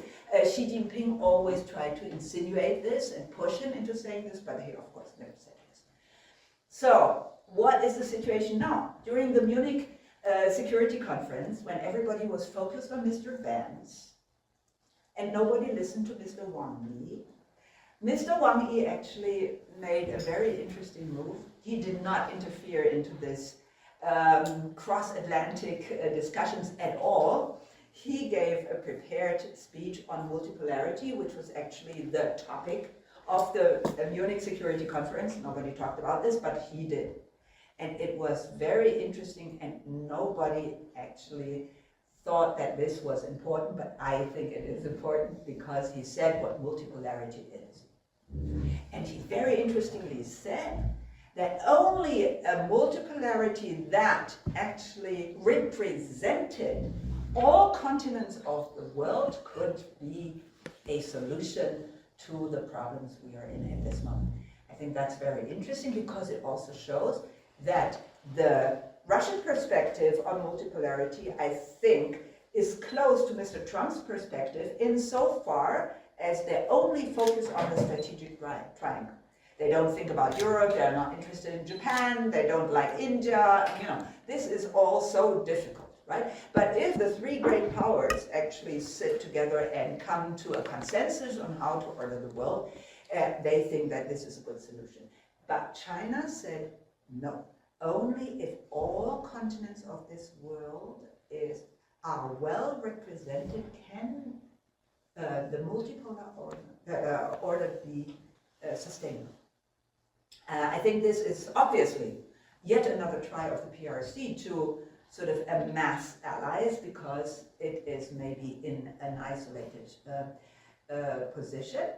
Xi Jinping always tried to insinuate this and push him into saying this, but he of course never said this. So, what is the situation now? During the Munich Security Conference, when everybody was focused on Mr. Vance, and nobody listened to Mr. Wang Yi, Mr. Wang Yi actually made a very interesting move. He did not interfere into this cross-Atlantic discussions at all. He gave a prepared speech on multipolarity, which was actually the topic of the Munich Security Conference. Nobody talked about this, but he did. And it was very interesting, and nobody actually thought that this was important, but I think it is important because he said what multipolarity is. And he very interestingly said that only a multipolarity that actually represented all continents of the world could be a solution to the problems we are in at this moment. I think that's very interesting because it also shows that the Russian perspective on multipolarity, I think, is close to Mr. Trump's perspective insofar as they only focus on the strategic triangle. They don't think about Europe, they're not interested in Japan, they don't like India, you know, this is all so difficult, right? But if the three great powers actually sit together and come to a consensus on how to order the world, they think that this is a good solution. But China said no. Only if all continents of this world are well represented can the multipolar order be sustainable. I think this is obviously yet another try of the PRC to sort of amass allies because it is maybe in an isolated position.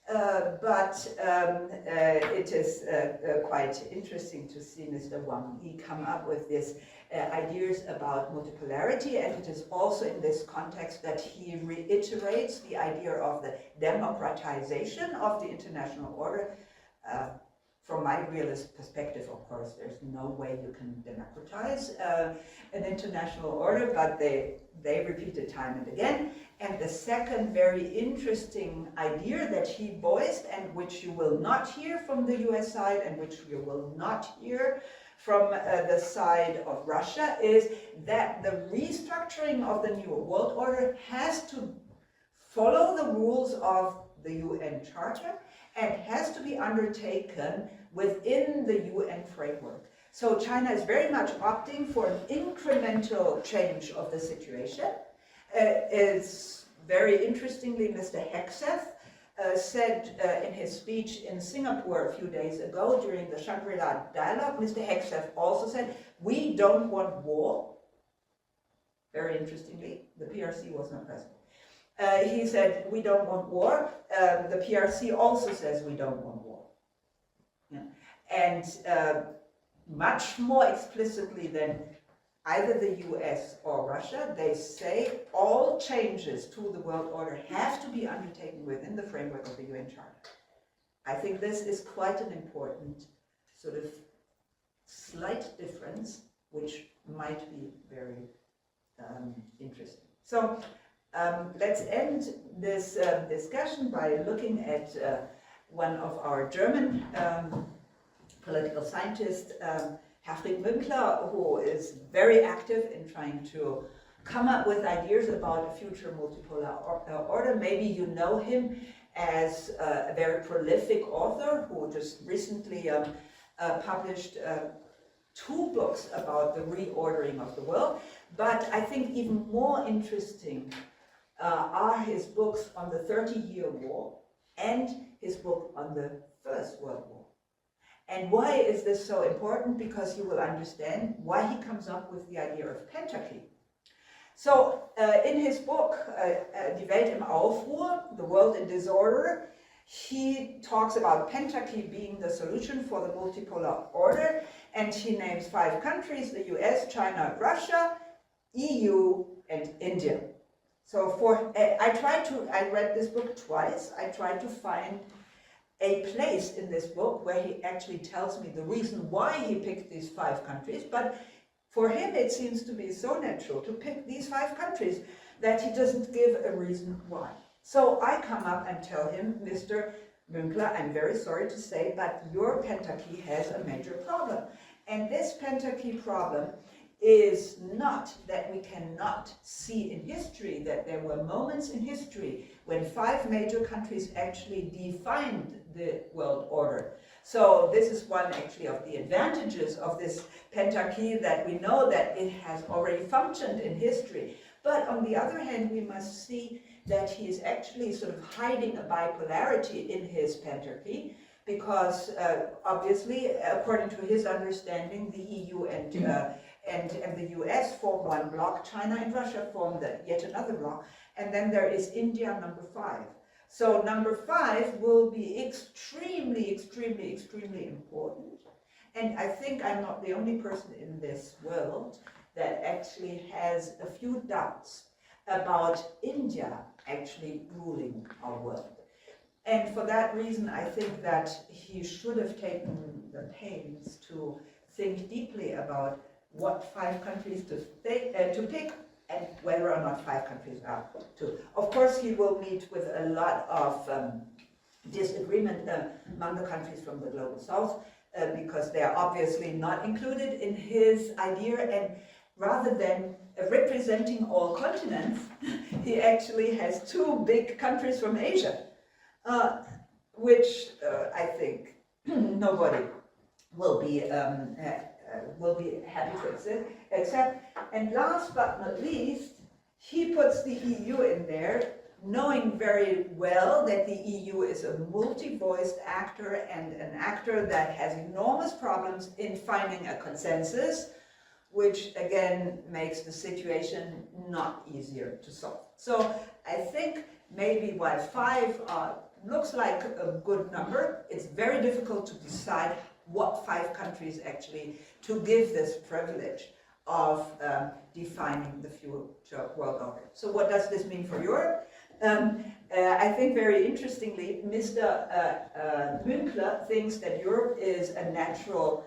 But it is quite interesting to see Mr. Wang Yi come up with these ideas about multipolarity, and it is also in this context that he reiterates the idea of the democratization of the international order. From my realist perspective, of course, there's no way you can democratize an international order, but they repeat it time and again. And the second very interesting idea that he voiced, and which you will not hear from the US side and which you will not hear from the side of Russia, is that the restructuring of the new world order has to follow the rules of the UN Charter and has to be undertaken within the UN framework. So China is very much opting for an incremental change of the situation. It's very interestingly, Mr. Hegseth said in his speech in Singapore a few days ago during the Shangri-La dialogue, Mr. Hegseth also said, we don't want war. Very interestingly, the PRC was not present. He said, we don't want war. The PRC also says we don't want war. Yeah. And much more explicitly than either the US or Russia, they say all changes to the world order have to be undertaken within the framework of the UN Charter. I think this is quite an important sort of slight difference, which might be very interesting. So let's end this discussion by looking at one of our German political scientists, Herfried Münkler, who is very active in trying to come up with ideas about a future multipolar order. Maybe you know him as a very prolific author who just recently published 2 books about the reordering of the world. But I think even more interesting are his books on the 30-Year War and his book on the First World War. And why is this so important? Because you will understand why he comes up with the idea of pentarchy. So in his book, Die Welt im Aufruhr, The World in Disorder, he talks about pentarchy being the solution for the multipolar order, and he names 5 countries: the US, China, Russia, EU, and India. So I read this book twice. I tried to find a place in this book where he actually tells me the reason why he picked these 5 countries, but for him it seems to be so natural to pick these 5 countries that he doesn't give a reason why. So I come up and tell him, Mr. Münkler, I'm very sorry to say, but your pentarchy has a major problem. And this pentarchy problem is not that we cannot see in history that there were moments in history when 5 major countries actually defined the world order. So this is one actually of the advantages of this pentarchy, that we know that it has already functioned in history. But on the other hand, we must see that he is actually sort of hiding a bipolarity in his pentarchy, because obviously, according to his understanding, the EU and the US form one bloc, China and Russia form yet another bloc, and then there is India, number 5. So number 5 will be extremely, extremely, extremely important. And I think I'm not the only person in this world that actually has a few doubts about India actually ruling our world. And for that reason, I think that he should have taken the pains to think deeply about what 5 countries to pick, and whether or not 5 countries are to. Of course, he will meet with a lot of disagreement among the countries from the Global South, because they are obviously not included in his idea, and rather than representing all continents, he actually has 2 big countries from Asia, which I think nobody will be happy to accept. And last but not least, he puts the EU in there, knowing very well that the EU is a multi-voiced actor, and an actor that has enormous problems in finding a consensus, which again makes the situation not easier to solve. So I think maybe while 5 looks like a good number, it's very difficult to decide what 5 countries actually to give this privilege of defining the future world order. So what does this mean for Europe? I think very interestingly, Mr. Münkler thinks that Europe is a natural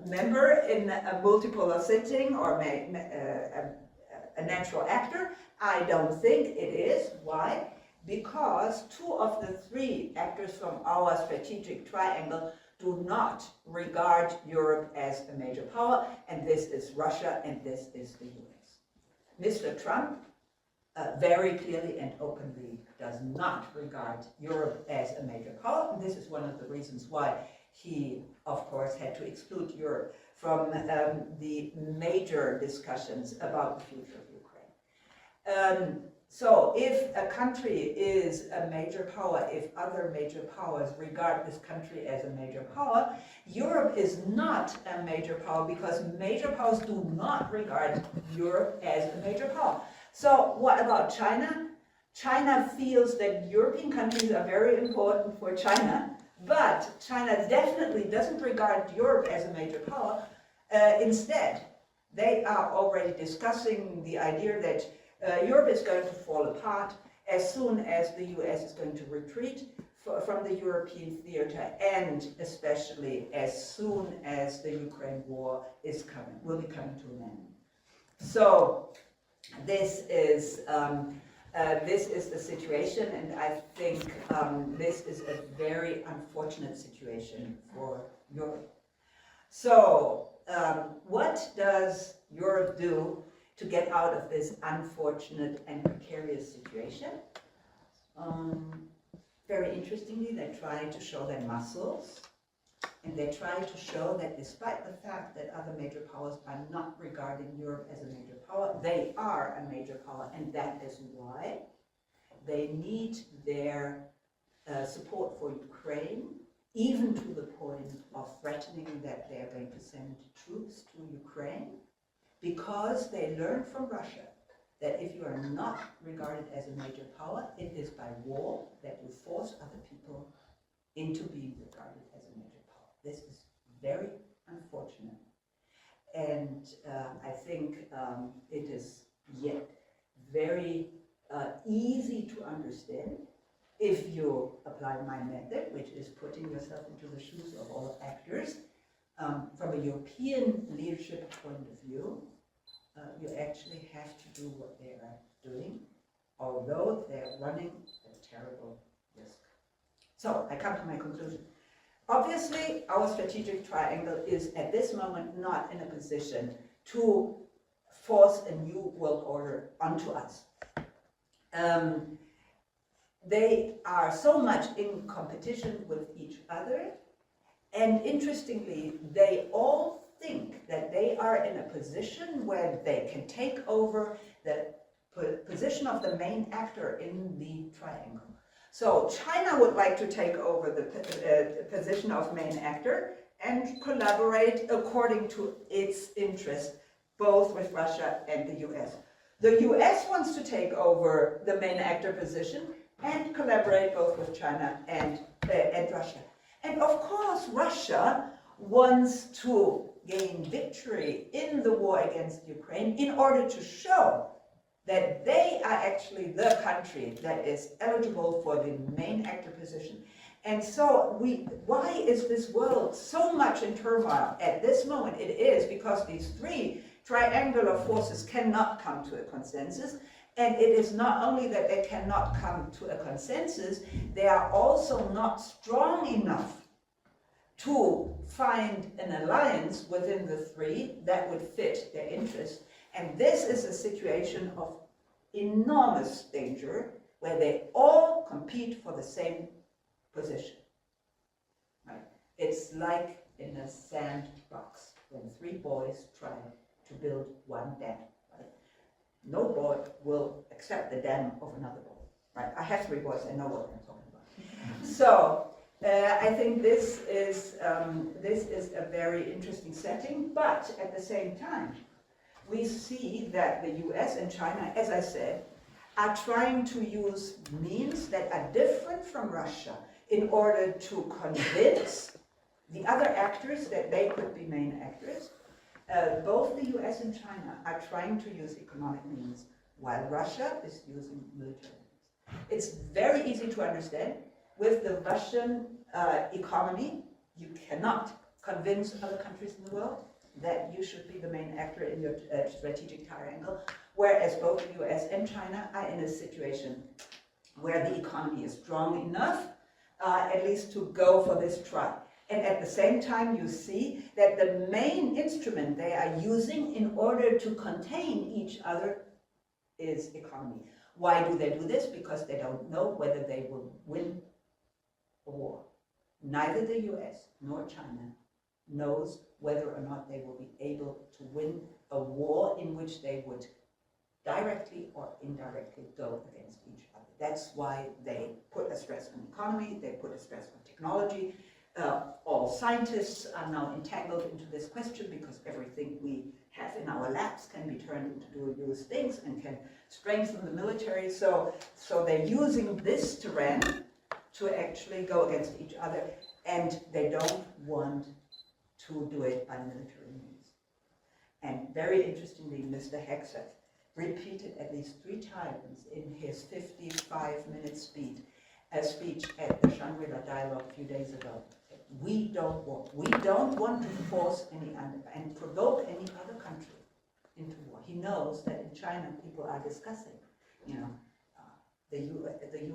member in a multipolar setting, or a natural actor. I don't think it is. Why? Because 2 of the 3 actors from our strategic triangle do not regard Europe as a major power, and this is Russia and this is the US. Mr. Trump very clearly and openly does not regard Europe as a major power, and this is one of the reasons why he, of course, had to exclude Europe from the major discussions about the future of Ukraine. So if a country is a major power, if other major powers regard this country as a major power, Europe is not a major power, because major powers do not regard Europe as a major power. So what about China? China feels that European countries are very important for China, but China definitely doesn't regard Europe as a major power. Instead, they are already discussing the idea that Europe is going to fall apart as soon as the US is going to retreat from the European theater, and especially as soon as the Ukraine war will be coming to an end. So this is the situation, and I think this is a very unfortunate situation for Europe. So what does Europe do to get out of this unfortunate and precarious situation? Very interestingly, they try to show their muscles. And they try to show that despite the fact that other major powers are not regarding Europe as a major power, they are a major power, and that is why they need their support for Ukraine, even to the point of threatening that they are going to send troops to Ukraine, because they learned from Russia that if you are not regarded as a major power, it is by war that you force other people into being regarded as a major power. This is very unfortunate. And I think it is yet very easy to understand if you apply my method, which is putting yourself into the shoes of all actors. From a European leadership point of view, you actually have to do what they are doing, although they're running a terrible risk. So I come to my conclusion. Obviously, our strategic triangle is at this moment not in a position to force a new world order onto us. They are so much in competition with each other, and interestingly, they all think that they are in a position where they can take over the position of the main actor in the triangle. So China would like to take over the position of main actor and collaborate according to its interest, both with Russia and the US. The US wants to take over the main actor position and collaborate both with China and Russia. And of course, Russia wants to gain victory in the war against Ukraine in order to show that they are actually the country that is eligible for the main actor position. And so why is this world so much in turmoil at this moment? It is because these three triangular forces cannot come to a consensus. And it is not only that they cannot come to a consensus, they are also not strong enough to find an alliance within the three that would fit their interests. And this is a situation of enormous danger where they all compete for the same position. Right? It's like in a sandbox when three boys try to build one dam. Right? No boy will accept the dam of another boy. Right? I have three boys, I know what I'm talking about. So I think this is a very interesting setting, but at the same time, we see that the US and China, as I said, are trying to use means that are different from Russia in order to convince the other actors that they could be main actors. Both the US and China are trying to use economic means, while Russia is using military means. It's very easy to understand. With the Russian economy, you cannot convince other countries in the world that you should be the main actor in your strategic triangle, whereas both the US and China are in a situation where the economy is strong enough, at least to go for this try. And at the same time, you see that the main instrument they are using in order to contain each other is economy. Why do they do this? Because they don't know whether they will win a war. Neither the US nor China knows whether or not they will be able to win a war in which they would directly or indirectly go against each other. That's why they put a stress on economy, they put a stress on technology. All scientists are now entangled into this question because everything we have in our labs can be turned into dual-use things and can strengthen the military. So they're using this terrain to actually go against each other, and they don't want to do it by military means. And very interestingly, Mr. Hegseth repeated at least 3 times in his 55-minute speech at the Shangri-La Dialogue a few days ago. We don't want to force any and provoke any other country into war. He knows that in China people are discussing, the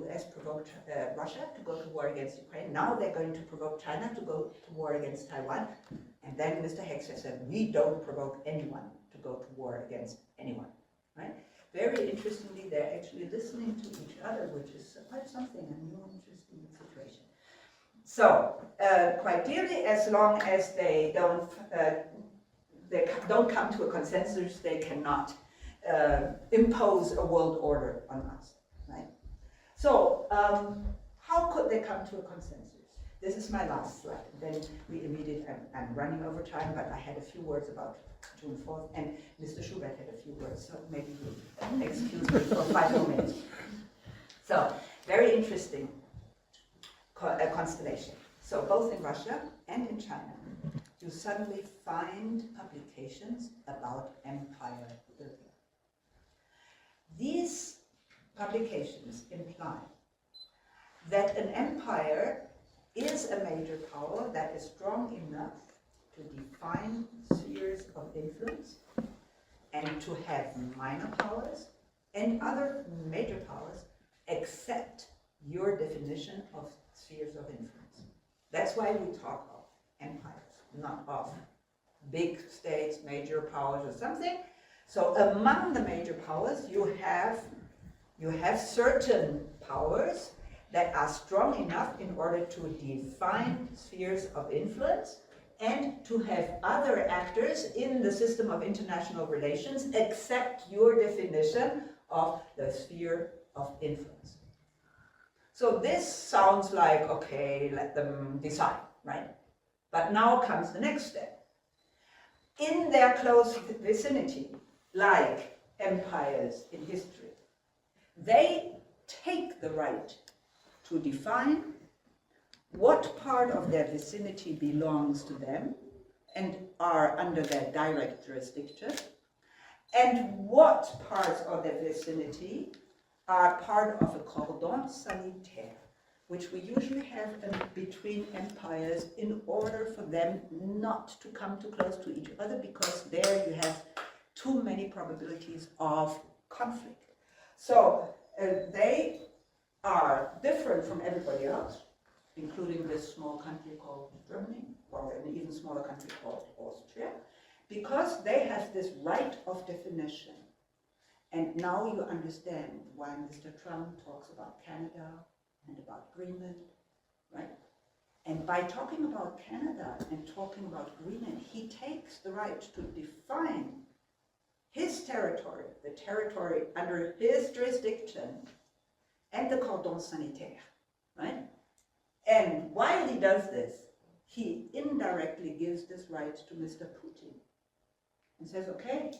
US provoked Russia to go to war against Ukraine. Now they're going to provoke China to go to war against Taiwan. And then Mr. Hegseth said, we don't provoke anyone to go to war against anyone. Right? Very interestingly, they're actually listening to each other, which is quite something, a new interesting situation. So, quite clearly, as long as they don't come to a consensus, they cannot impose a world order on us, right? So, how could they come to a consensus? This is my last slide. Then we immediately, I'm running over time, but I had a few words about June 4th, and Mr. Schubert had a few words, so maybe you excuse me for 5 more minutes. So, very interesting constellation. So, both in Russia and in China, you suddenly find publications about empire building. These publications imply that an empire is a major power that is strong enough to define spheres of influence and to have minor powers and other major powers accept your definition of spheres of influence. That's why we talk of empires, not of big states, major powers or something. So among the major powers, you have certain powers that are strong enough in order to define spheres of influence and to have other actors in the system of international relations accept your definition of the sphere of influence. So this sounds like, okay, let them decide, right? But now comes the next step. In their close vicinity, like empires in history, they take the right to define what part of their vicinity belongs to them and are under their direct jurisdiction, and what parts of their vicinity are part of a cordon sanitaire, which we usually have between empires in order for them not to come too close to each other, because there you have too many probabilities of conflict. So they are different from everybody else, including this small country called Germany, or an even smaller country called Austria, because they have this right of definition. And now you understand why Mr. Trump talks about Canada and about Greenland, right? And by talking about Canada and talking about Greenland, he takes the right to define his territory, the territory under his jurisdiction, and the cordon sanitaire, right? And while he does this, he indirectly gives this right to Mr. Putin and says, okay,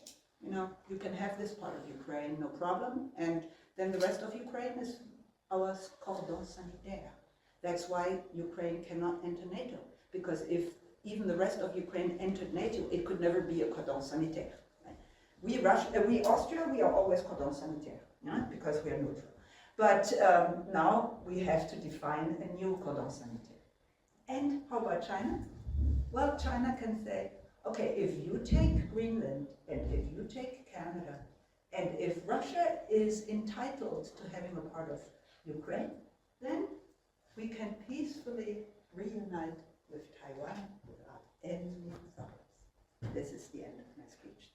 you know, you can have this part of Ukraine, no problem, and then the rest of Ukraine is our cordon sanitaire. That's why Ukraine cannot enter NATO, because if even the rest of Ukraine entered NATO, it could never be a cordon sanitaire. Right? We Austria, we are always cordon sanitaire, yeah? Because we are neutral. But now we have to define a new cordon sanitaire. And how about China? Well, China can say, okay, if you take Greenland and if you take Canada, and if Russia is entitled to having a part of Ukraine, then we can peacefully reunite with Taiwan without any problems. This is the end of my speech.